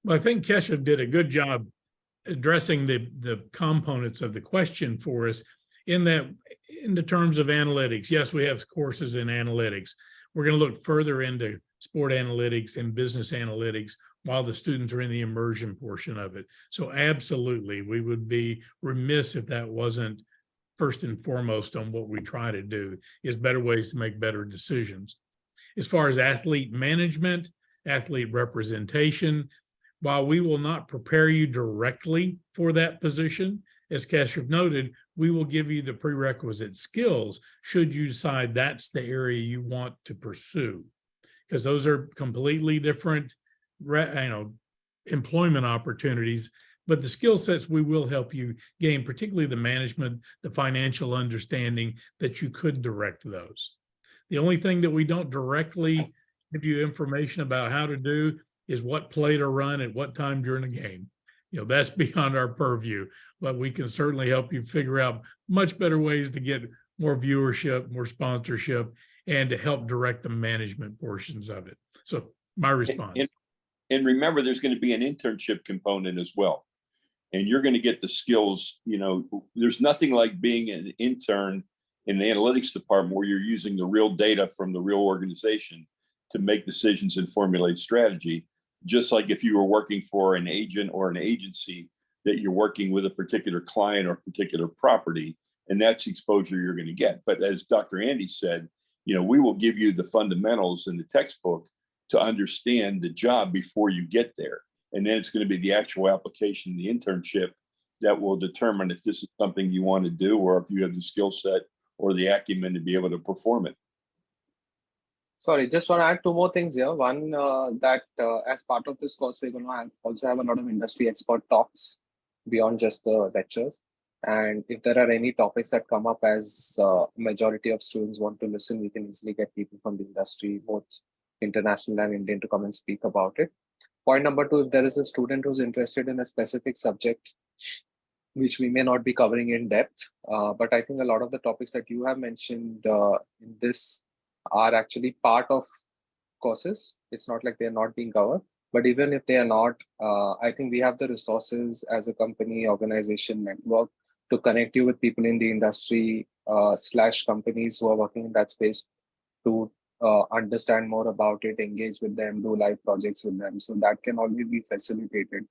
Well, I think Keshav did a good job addressing the components of the question for us in the terms of analytics. Yes, we have courses in analytics. We're going to look further into sport analytics and business analytics while the students are in the immersion portion of it. So absolutely, we would be remiss if that wasn't first and foremost on what we try to do, is better ways to make better decisions. As far as athlete management, athlete representation, while we will not prepare you directly for that position, as Keshav noted, we will give you the prerequisite skills should you decide that's the area you want to pursue. Because those are completely different, employment opportunities, but the skill sets we will help you gain, particularly the management, the financial understanding that you could direct those. The only thing that we don't directly give you information about how to do is what play to run at what time during a game. That's beyond our purview, but we can certainly help you figure out much better ways to get more viewership, more sponsorship, and to help direct the management portions of it. So my response. And remember, there's going to be an internship component as well. And you're going to get the skills, there's nothing like being an intern in the analytics department where you're using the real data from the real organization to make decisions and formulate strategy. Just like if you were working for an agent or an agency that you're working with a particular client or particular property, and that's exposure you're going to get. But as Dr. Andy said, we will give you the fundamentals in the textbook to understand the job before you get there. And then it's going to be the actual application, the internship, that will determine if this is something you want to do or if you have the skill set or the acumen to be able to perform it. Sorry, just want to add two more things here. One, that as part of this course, we're going to also have a lot of industry expert talks beyond just the lectures. And if there are any topics that come up as majority of students want to listen, we can easily get people from the industry, both international and Indian, to come and speak about it. Point number two, if there is a student who's interested in a specific subject, which we may not be covering in depth, but I think a lot of the topics that you have mentioned in this are actually part of courses. It's not like they're not being covered, but even if they are not, I think we have the resources as a company, organization, network to connect you with people in the industry / companies who are working in that space to understand more about it, engage with them, do live projects with them. So that can always be facilitated.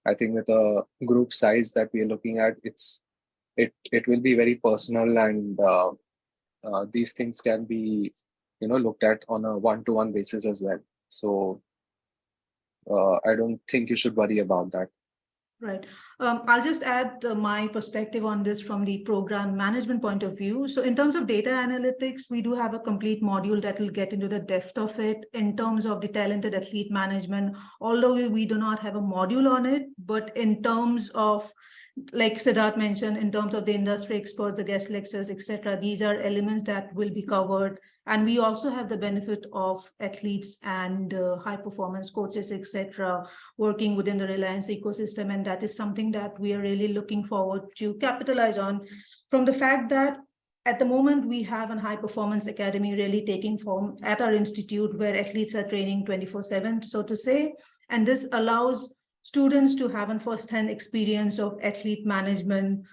I think with a group size that we are looking at, it will be very personal, and these things can be looked at on a one-to-one basis as well. So I don't think you should worry about that. Right. I'll just add my perspective on this from the program management point of view. So in terms of data analytics, we do have a complete module that will get into the depth of it in terms of the talented athlete management, although we do not have a module on it, but in terms of, like Siddharth mentioned, in terms of the industry experts, the guest lecturers, etc., these are elements that will be covered. And we also have the benefit of athletes and high performance coaches, etc., working within the Reliance ecosystem. And that is something that we are really looking forward to capitalize on, from the fact that at the moment we have a high performance academy really taking form at our institute, where athletes are training 24/7, so to say. And this allows students to have a first-hand experience of athlete management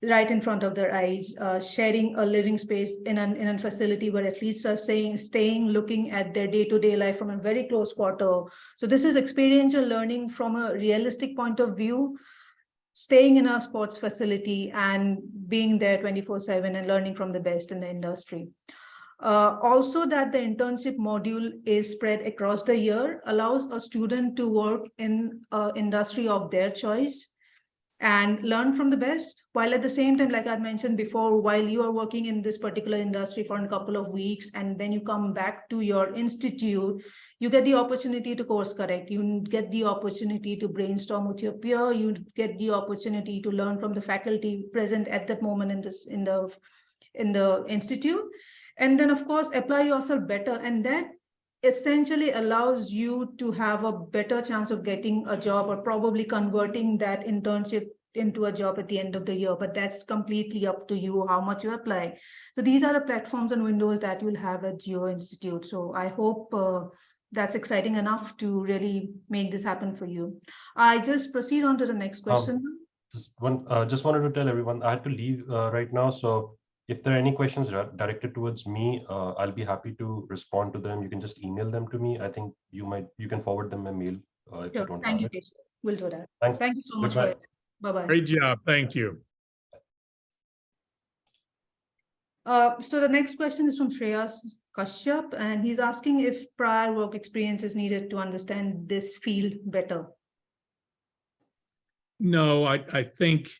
right in front of their eyes, sharing a living space in a facility where athletes are staying, looking at their day-to-day life from a very close quarter. So this is experiential learning from a realistic point of view, staying in our sports facility and being there 24/7 and learning from the best in the industry. Also, that the internship module is spread across the year allows a student to work in an industry of their choice and learn from the best, while at the same time, like I mentioned before, while you are working in this particular industry for a couple of weeks and then you come back to your institute, you get the opportunity to course correct, you get the opportunity to brainstorm with your peer, you get the opportunity to learn from the faculty present at that moment in the institute, and then of course apply yourself better, and that essentially allows you to have a better chance of getting a job or probably converting that internship into a job at the end of the year. But that's completely up to you how much you apply. So these are the platforms and windows that you'll have at Geo Institute. So I hope that's exciting enough to really make this happen for you. I just proceed on to the next question. Just wanted to tell everyone I had to leave right now. So if there are any questions directed towards me, I'll be happy to respond to them. You can just email them to me. I think you can forward them a mail if you Sure. don't Thank have you, it. Keshav. We'll do that. Thanks. Thank you so much Goodbye. for it. Bye-bye. Great job. Thank you. So the next question is from Shreyas Kashyap, and he's asking if prior work experience is needed to understand this field better. No, I think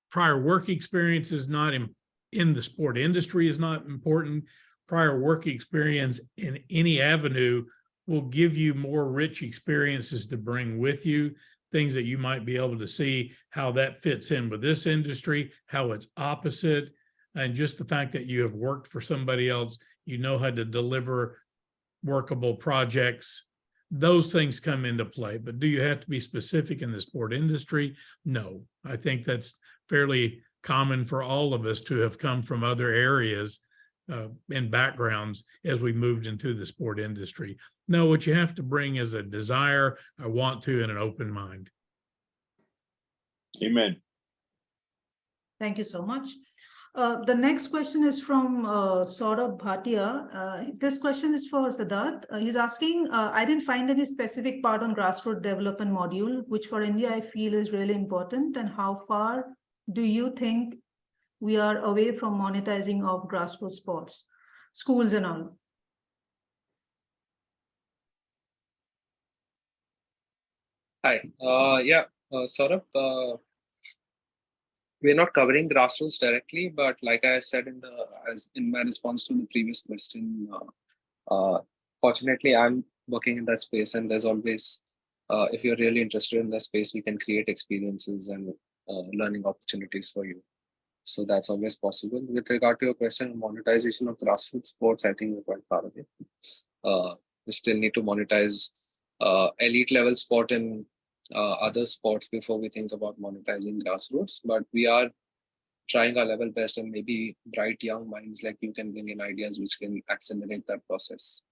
prior work experience is not in the sport industry is not important. Prior work experience in any avenue will give you more rich experiences to bring with you, things that you might be able to see how that fits in with this industry, how it's opposite, and just the fact that you have worked for somebody else, you know how to deliver workable projects. Those things come into play, but do you have to be specific in the sport industry? No, I think that's fairly common for all of us to have come from other areas and backgrounds as we moved into the sport industry. No, what you have to bring is a desire, I want to, and an open mind. Amen. Thank you so much. The next question is from Saurabh Bhatia. This question is for Siddharth. He's asking, I didn't find any specific part on grassroots development module, which for India I feel is really important. And how far do you think we are away from monetizing of grassroots sports, schools and all? Hi. Saurabh, we're not covering grassroots directly, but like I said in my response to the previous question, fortunately, I'm working in that space, and there's always, if you're really interested in that space, we can create experiences and learning opportunities for you. So that's always possible. With regard to your question on monetization of grassroots sports, I think we're quite far away. We still need to monetize elite level sport in other sports before we think about monetizing grassroots, but we are trying our level best, and maybe bright young minds like you can bring in ideas which can accelerate that process.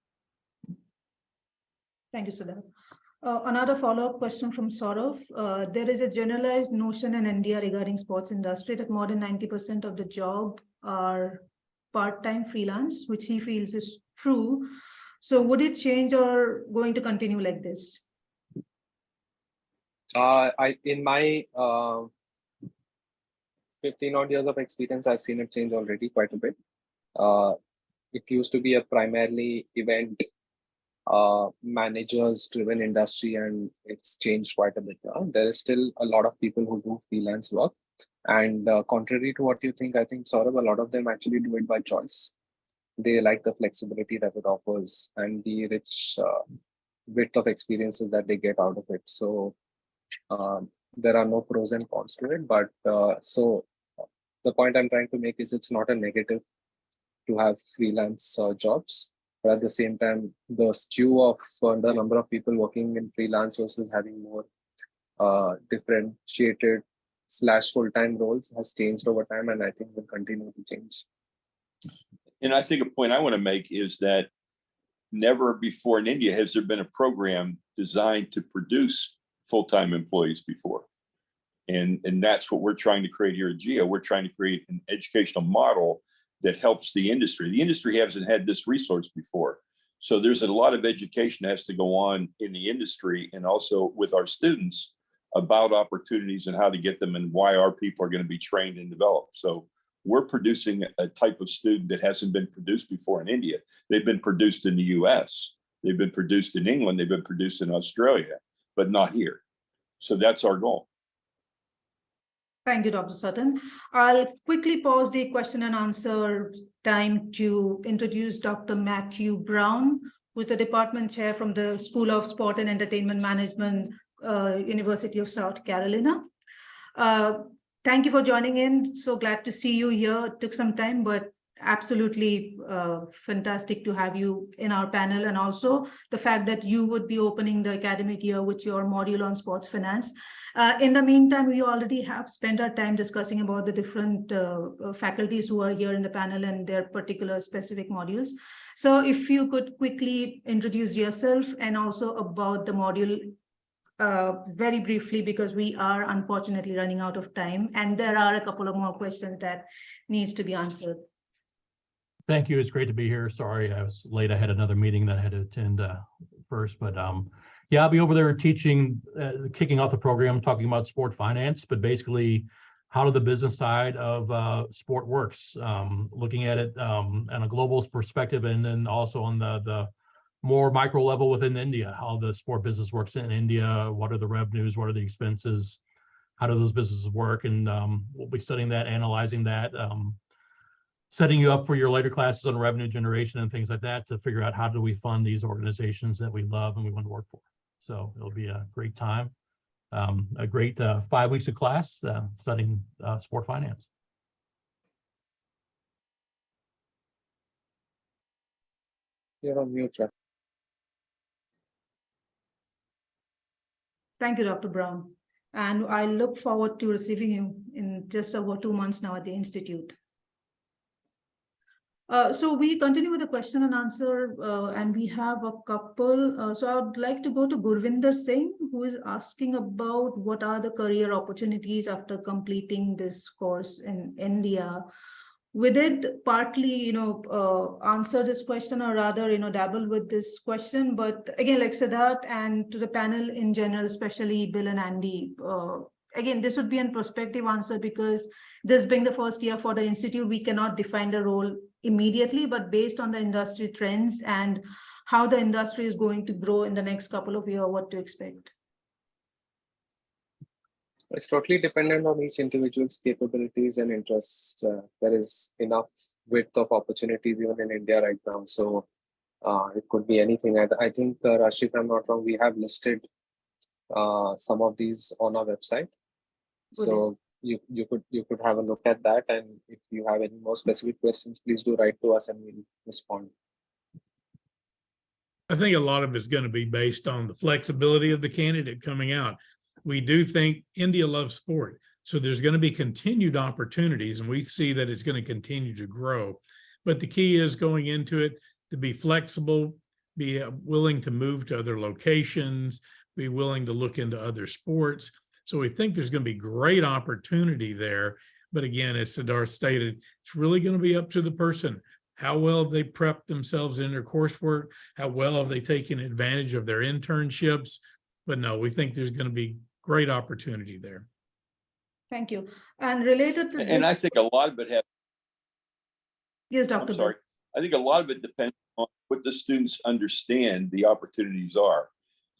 Thank you, Siddharth. Another follow-up question from Saurav. There is a generalized notion in India regarding sports industry that more than 90% of the job are part-time freelance, which he feels is true. So would it change or going to continue like this? In my 15 odd years of experience, I've seen it change already quite a bit. It used to be a primarily event managers driven industry, and it's changed quite a bit now. There is still a lot of people who do freelance work, and contrary to what you think, I think Saurabh, a lot of them actually do it by choice. They like the flexibility that it offers and the rich width of experiences that they get out of it. So there are no pros and cons to it, but so the point I'm trying to make is it's not a negative to have freelance jobs, but at the same time, the skew of the number of people working in freelance versus having more differentiated / full-time roles has changed over time, and I think will continue to change. And I think a point I want to make is that never before in India has there been a program designed to produce full-time employees before. And that's what we're trying to create here at GEO. We're trying to create an educational model that helps the industry. The industry hasn't had this resource before. So there's a lot of education that has to go on in the industry and also with our students about opportunities and how to get them and why our people are going to be trained and developed. So we're producing a type of student that hasn't been produced before in India. They've been produced in the US, they've been produced in England, they've been produced in Australia, but not here. So that's our goal. Thank you, Dr. Sutton. I'll quickly pause the question and answer time to introduce Dr. Matthew Brown, who's the department chair from the School of Sport and Entertainment Management, University of South Carolina. Thank you for joining in. So glad to see you here. It took some time, but absolutely fantastic to have you in our panel, and also the fact that you would be opening the academic year with your module on sports finance. In the meantime, we already have spent our time discussing about the different faculties who are here in the panel and their particular specific modules. So if you could quickly introduce yourself and also about the module very briefly, because we are unfortunately running out of time and there are a couple of more questions that needs to be answered. Thank you. It's great to be here. Sorry, I was late. I had another meeting that I had to attend first, but yeah, I'll be over there teaching, kicking off the program, talking about sport finance, but basically how the business side of sport works, looking at it on a global perspective, and then also on the more micro level within India, how the sport business works in India, what are the revenues, what are the expenses, how do those businesses work, and we'll be studying that, analyzing that, setting you up for your later classes on revenue generation and things like that to figure out how do we fund these organizations that we love and we want to work for. So it'll be a great time, a great 5 weeks of class studying sport finance. You're on mute, Raf. Thank you, Dr. Brown. And I look forward to receiving you in just over 2 months now at the Institute. So we continue with the question and answer, and we have a couple. So I would like to go to Gurvinder Singh, who is asking about what are the career opportunities after completing this course in India. We did partly, answer this question, or rather, dabble with this question. But again, like Siddharth and to the panel in general, especially Bill and Andy, again, this would be a prospective answer because this being the first year for the Institute, we cannot define the role immediately, but based on the industry trends and how the industry is going to grow in the next couple of years, what to expect? It's totally dependent on each individual's capabilities and interests. There is enough width of opportunities even in India right now. So it could be anything. I think, Rashid, if I'm not wrong, we have listed some of these on our website. So you could have a look at that, and if you have any more specific questions, please do write to us and we'll respond. I think a lot of it's going to be based on the flexibility of the candidate coming out. We do think India loves sport, so there's going to be continued opportunities, and we see that it's going to continue to grow. But the key is going into it to be flexible, be willing to move to other locations, be willing to look into other sports. So we think there's going to be great opportunity there. But again, as Siddharth stated, it's really going to be up to the person. How well have they prepped themselves in their coursework? How well have they taken advantage of their internships? But no, we think there's going to be great opportunity there. Thank you. And related to this, And I think a lot of it has, yes, Dr. I'm Bill. sorry, I think a lot of it depends on what the students understand the opportunities are.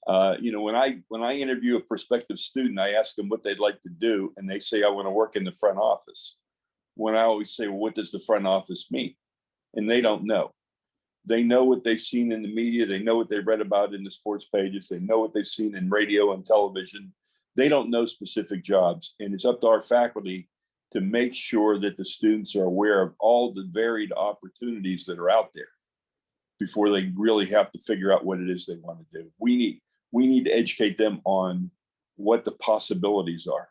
When I interview a prospective student, I ask them what they'd like to do, and they say, I want to work in the front office. When I always say, well, what does the front office mean? And they don't know. They know what they've seen in the media. They know what they read about in the sports pages. They know what they've seen in radio and television. They don't know specific jobs. And it's up to our faculty to make sure that the students are aware of all the varied opportunities that are out there before they really have to figure out what it is they want to do. We need to educate them on what the possibilities are.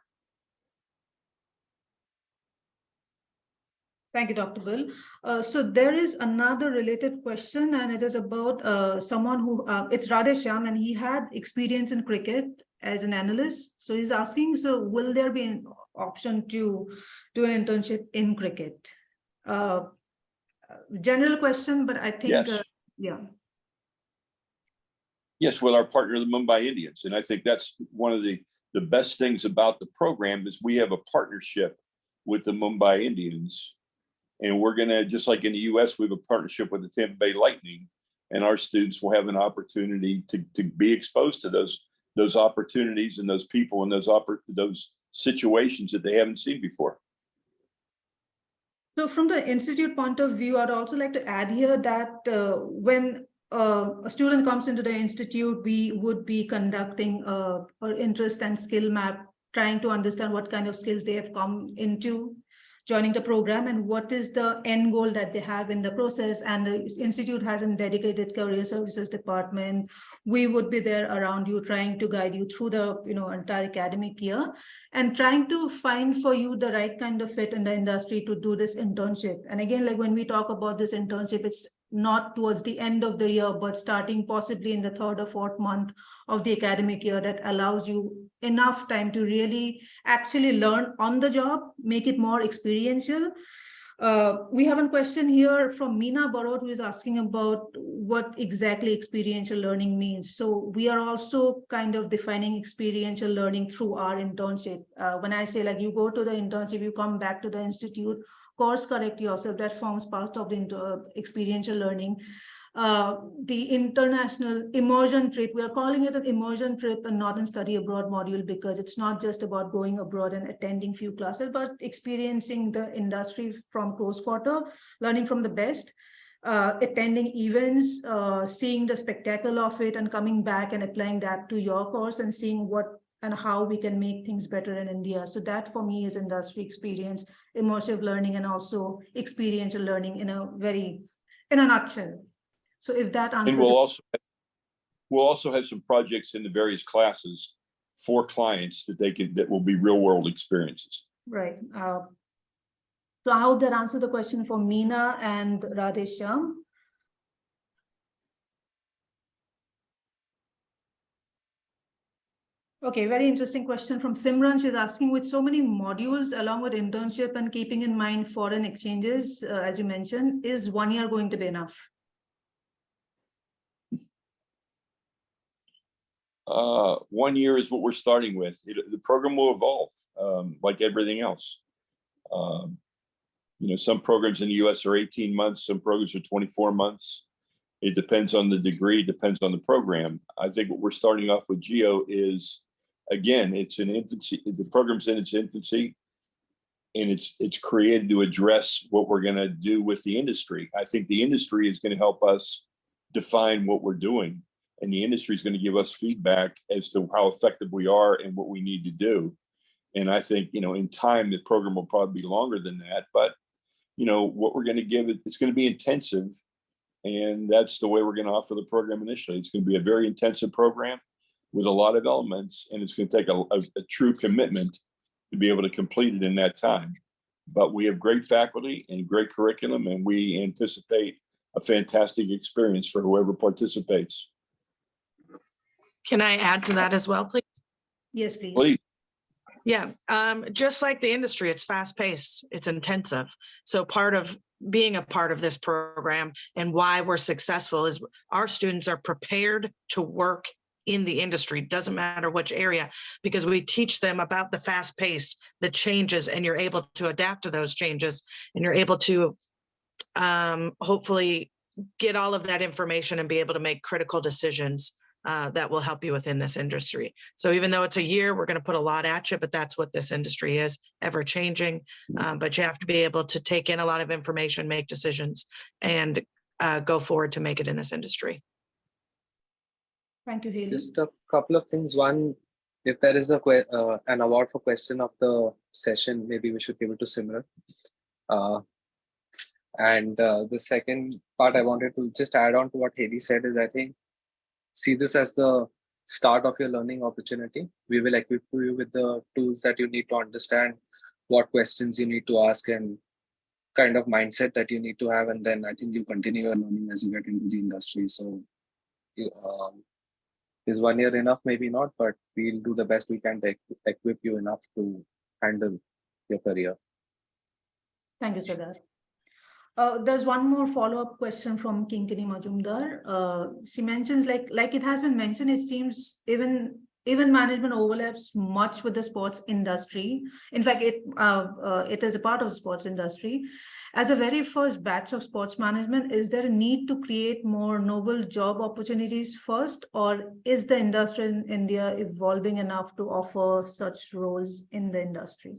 Thank you, Dr. Bill. So there is another related question, and it is about someone who, it's Radheshyam, and he had experience in cricket as an analyst. So he's asking, so will there be an option to do an internship in cricket? General question, but I think, Yes. Yeah. Yes, with our partner, the Mumbai Indians. And I think that's one of the best things about the program is we have a partnership with the Mumbai Indians. And we're going to, just like in the US, we have a partnership with the Tampa Bay Lightning, and our students will have an opportunity to be exposed to those opportunities and those people and those situations that they haven't seen before. So from the Institute point of view, I'd also like to add here that when a student comes into the Institute, we would be conducting an interest and skill map, trying to understand what kind of skills they have come into. joining the program and what is the end goal that they have in the process. And the institute has a dedicated career services department. We would be there around you, trying to guide you through the entire academic year and trying to find for you the right kind of fit in the industry to do this internship. And again, like when we talk about this internship, it's not towards the end of the year, but starting possibly in the 3rd or 4th month of the academic year, that allows you enough time to really actually learn on the job, make it more experiential. We have a question here from Meena Barot, who is asking about what exactly experiential learning means. So we are also kind of defining experiential learning through our internship. When I say like you go to the internship, you come back to the institute, course correct yourself, that forms part of the experiential learning. The international immersion trip, we are calling it an immersion trip and not a study abroad module, because it's not just about going abroad and attending few classes, but experiencing the industry from close quarter, learning from the best, attending events, seeing the spectacle of it and coming back and applying that to your course and seeing what and how we can make things better in India. So that for me is industry experience, immersive learning, and also experiential learning in a nutshell. So if that answers. And we'll also have some projects in the various classes for clients that will be real world experiences. Right. So I hope that answered the question for Meena and Radhesham. Okay, very interesting question from Simran. She's asking, with so many modules along with internship and keeping in mind foreign exchanges, as you mentioned, is 1 year going to be enough? 1 year is what we're starting with. The program will evolve like everything else. Some programs in the US are 18 months, some programs are 24 months. It depends on the degree, depends on the program. I think what we're starting off with GEO is, again, it's in infancy. The program's in its infancy, and it's created to address what we're going to do with the industry. I think the industry is going to help us define what we're doing, and the industry is going to give us feedback as to how effective we are and what we need to do. And I think, in time, the program will probably be longer than that. But, what we're going to give it's going to be intensive. And that's the way we're going to offer the program initially. It's going to be a very intensive program with a lot of elements, and it's going to take a true commitment to be able to complete it in that time. But we have great faculty and great curriculum, and we anticipate a fantastic experience for whoever participates. Can I add to that as well, please? Yes, please. Please. Yeah, just like the industry, it's fast paced, it's intensive. So part of being a part of this program and why we're successful is our students are prepared to work in the industry, doesn't matter which area, because we teach them about the fast pace, the changes, and you're able to adapt to those changes, and you're able to hopefully get all of that information and be able to make critical decisions that will help you within this industry. So even though it's a year, we're going to put a lot at you, but that's what this industry is, ever changing. But you have to be able to take in a lot of information, make decisions, and go forward to make it in this industry. Thank you, Haley. Just a couple of things. One, if there is an award for question of the session, maybe we should give it to Simran. And the second part I wanted to just add on to what Haley said is, I think, see this as the start of your learning opportunity. We will equip you with the tools that you need to understand what questions you need to ask and kind of mindset that you need to have. And then I think you continue your learning as you get into the industry. So is 1 year enough? Maybe not, but we'll do the best we can to equip you enough to handle your career. Thank you, Siddharth. There's one more follow-up question from Kinkini Majumdar. She mentions, like it has been mentioned, it seems even management overlaps much with the sports industry. In fact, it is a part of the sports industry. As a very first batch of sports management, is there a need to create more novel job opportunities first, or is the industry in India evolving enough to offer such roles in the industry?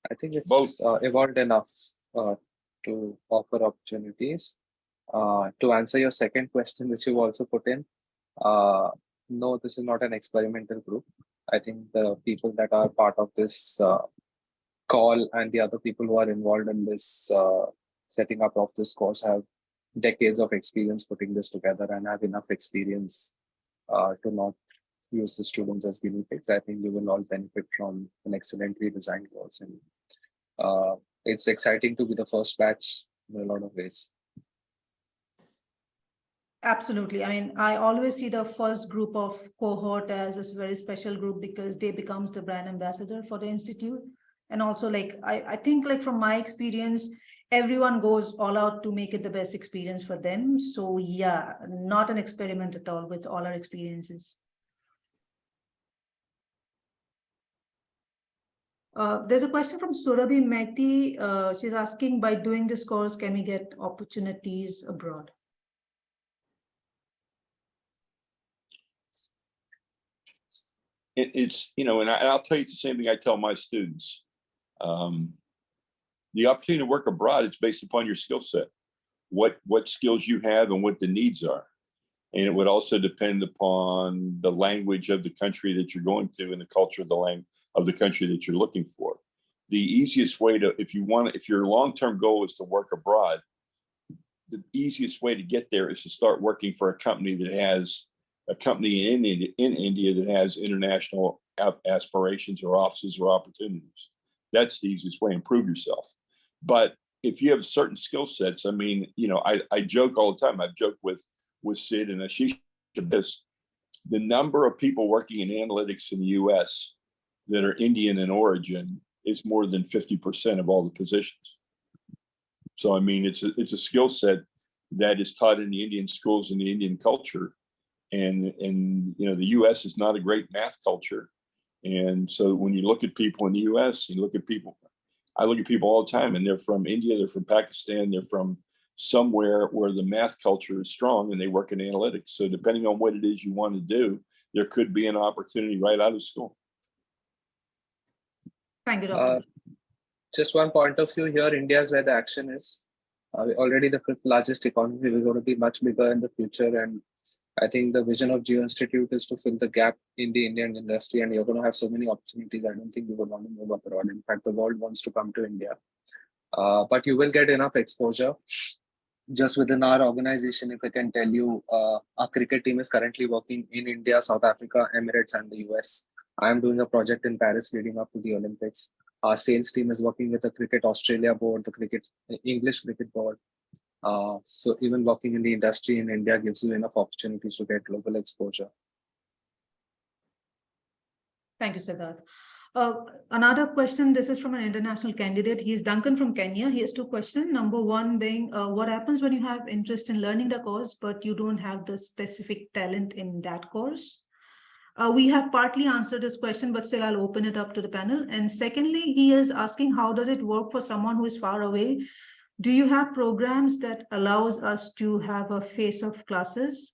I think it's evolved enough to offer opportunities. To answer your second question, which you also put in, no, this is not an experimental group. I think the people that are part of this call and the other people who are involved in this setting up of this course have decades of experience putting this together and have enough experience to not use the students as guinea pigs. I think you will all benefit from an excellently designed course, and it's exciting to be the first batch in a lot of ways. Absolutely. I mean, I always see the first group of cohort as a very special group because they becomes the brand ambassador for the institute. And also, like, I think, like, from my experience, everyone goes all out to make it the best experience for them. So yeah, not an experiment at all with all our experiences. There's a question from Surabhi Mehti. She's asking, by doing this course, can we get opportunities abroad? It's, you know, and I'll tell you the same thing I tell my students. The opportunity to work abroad, it's based upon your skill set, what skills you have and what the needs are. And it would also depend upon the language of the country that you're going to and the culture of the country that you're looking for. The easiest way to, if your long-term goal is to work abroad, the easiest way to get there is to start working for a company in India that has international aspirations or offices or opportunities. That's the easiest way to improve yourself. But if you have certain skill sets, I mean, you know, I joke all the time. I've joked with Sid and Ashish this, the number of people working in analytics in the US that are Indian in origin is more than 50% of all the positions. So, I mean, it's a skill set that is taught in the Indian schools and the Indian culture. And you know, the US is not a great math culture. And so when you look at people in the US, I look at people all the time, and they're from India, they're from Pakistan, they're from somewhere where the math culture is strong and they work in analytics. So depending on what it is you want to do, there could be an opportunity right out of school. Thank you, Dr. Just one point of view here, India is where the action is. We're already the 5th largest economy. We're going to be much bigger in the future. And I think the vision of Geo Institute is to fill the gap in the Indian industry, and you're going to have so many opportunities. I don't think you would want to move abroad. In fact, the world wants to come to India. But you will get enough exposure. Just within our organization, if I can tell you, our cricket team is currently working in India, South Africa, Emirates, and the US. I'm doing a project in Paris leading up to the Olympics. Our sales team is working with the Cricket Australia board, the English Cricket board. So even working in the industry in India gives you enough opportunities to get global exposure. Thank you, Siddharth. Another question, this is from an international candidate. He's Duncan from Kenya. He has 2 questions. Number 1 being, what happens when you have interest in learning the course, but you don't have the specific talent in that course? We have partly answered this question, but still I'll open it up to the panel. And secondly, he is asking, how does it work for someone who is far away? Do you have programs that allows us to have a face-off classes?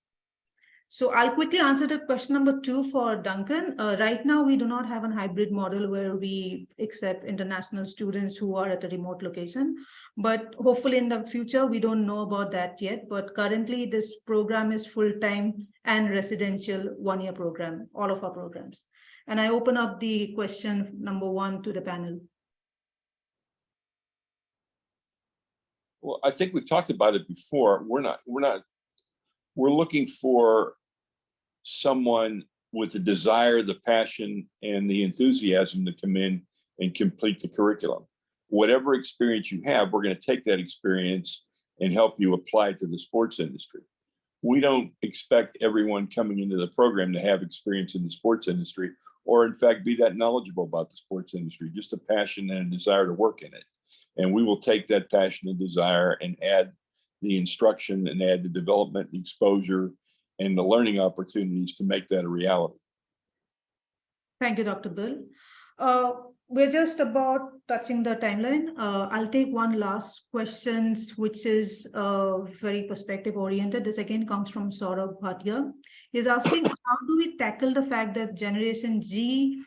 So I'll quickly answer the question number 2 for Duncan. Right now, we do not have a hybrid model where we accept international students who are at a remote location. But hopefully in the future, we don't know about that yet. But currently, this program is full-time and residential 1-year program, all of our programs. And I open up the question number 1 to the panel. Well, I think we've talked about it before. We're looking for someone with the desire, the passion, and the enthusiasm to come in and complete the curriculum. Whatever experience you have, we're going to take that experience and help you apply it to the sports industry. We don't expect everyone coming into the program to have experience in the sports industry, or in fact, be that knowledgeable about the sports industry, just a passion and a desire to work in it. And we will take that passion and desire and add the instruction and add the development, the exposure, and the learning opportunities to make that a reality. Thank you, Dr. Bill. We're just about touching the timeline. I'll take one last question, which is very perspective oriented. This again comes from Saurabh Bhatia. He's asking, how do we tackle the fact that Generation G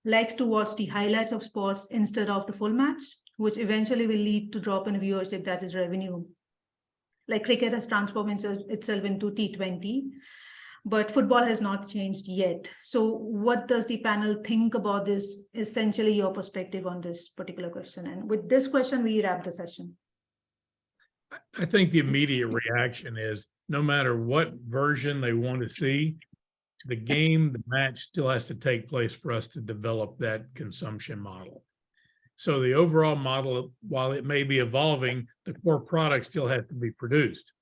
likes to watch the highlights of sports instead of the full match, which eventually will lead to drop in viewership, that is revenue. Like cricket has transformed itself into T20. but football has not changed yet. So what does the panel think about this, essentially your perspective on this particular question? And with this question, we wrap the session. I think the immediate reaction is no matter what version they want to see, the game, the match still has to take place for us to develop that consumption model. So the overall model, while it may be evolving, the core product still has to be produced.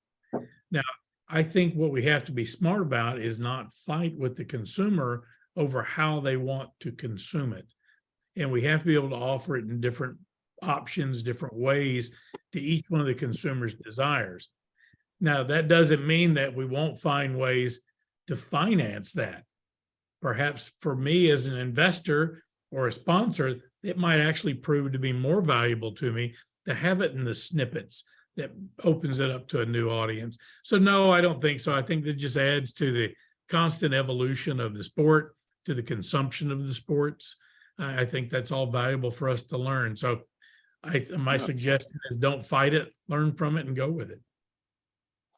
Now, I think what we have to be smart about is not fight with the consumer over how they want to consume it. And we have to be able to offer it in different options, different ways to each one of the consumer's desires. Now, that doesn't mean that we won't find ways to finance that. Perhaps for me as an investor or a sponsor, it might actually prove to be more valuable to me to have it in the snippets that opens it up to a new audience. So no, I don't think so. I think that just adds to the constant evolution of the sport, to the consumption of the sports. I think that's all valuable for us to learn. So my suggestion is don't fight it, learn from it and go with it.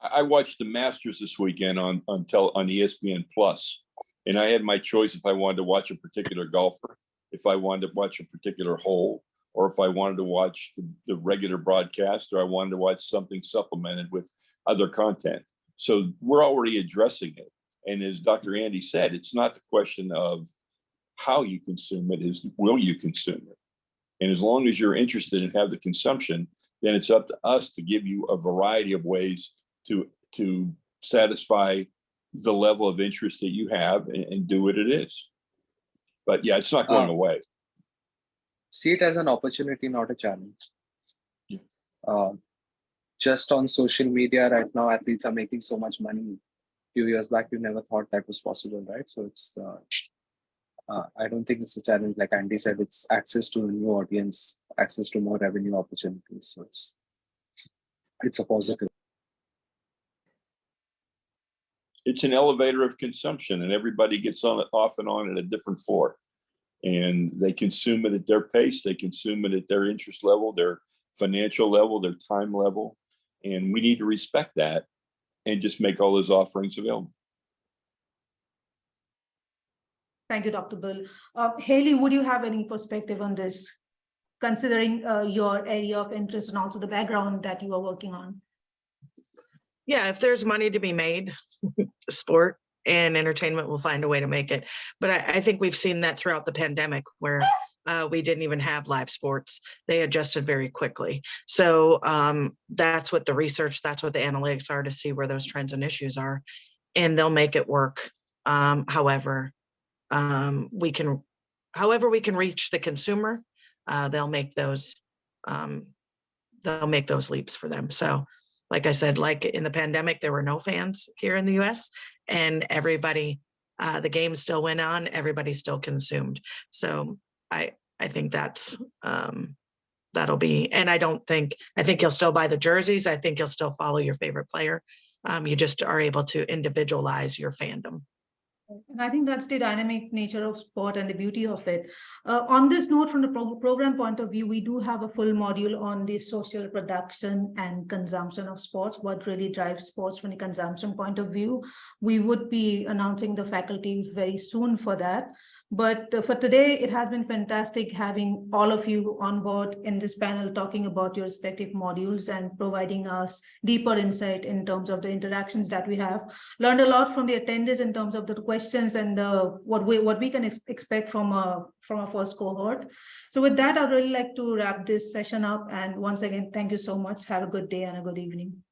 I watched the Masters this weekend on ESPN Plus, and I had my choice if I wanted to watch a particular golfer, if I wanted to watch a particular hole, or if I wanted to watch the regular broadcast, or I wanted to watch something supplemented with other content. So we're already addressing it. And as Dr. Andy said, it's not the question of how you consume it, is will you consume it? And as long as you're interested and have the consumption, then it's up to us to give you a variety of ways to satisfy the level of interest that you have and do what it is. But yeah, it's not going away. See it as an opportunity, not a challenge. Yeah. Just on social media right now, athletes are making so much money. A few years back, you never thought that was possible, right? So it's, I don't think it's a challenge. Like Andy said, it's access to a new audience, access to more revenue opportunities. So it's a positive. It's an elevator of consumption, and everybody gets on it off and on at a different floor. And they consume it at their pace, they consume it at their interest level, their financial level, their time level. And we need to respect that and just make all those offerings available. Thank you, Dr. Bill. Haley, would you have any perspective on this, considering your area of interest and also the background that you are working on? Yeah, if there's money to be made, sport and entertainment will find a way to make it. But I think we've seen that throughout the pandemic where we didn't even have live sports. They adjusted very quickly. So that's what the research, that's what the analytics are to see where those trends and issues are. And they'll make it work. However we can reach the consumer, they'll make those leaps for them. So like I said, like in the pandemic, there were no fans here in the US and everybody, the game still went on, everybody still consumed. So I think that's, that'll be, and I think you'll still buy the jerseys. I think you'll still follow your favorite player. You just are able to individualize your fandom. And I think that's the dynamic nature of sport and the beauty of it. On this note, from the program point of view, we do have a full module on the social production and consumption of sports, what really drives sports from the consumption point of view. We would be announcing the faculty very soon for that. But for today, it has been fantastic having all of you on board in this panel talking about your respective modules and providing us deeper insight in terms of the interactions that we have. Learned a lot from the attendees in terms of the questions and what we can expect from our first cohort. So with that, I'd really like to wrap this session up. And once again, thank you so much. Have a good day and a good evening.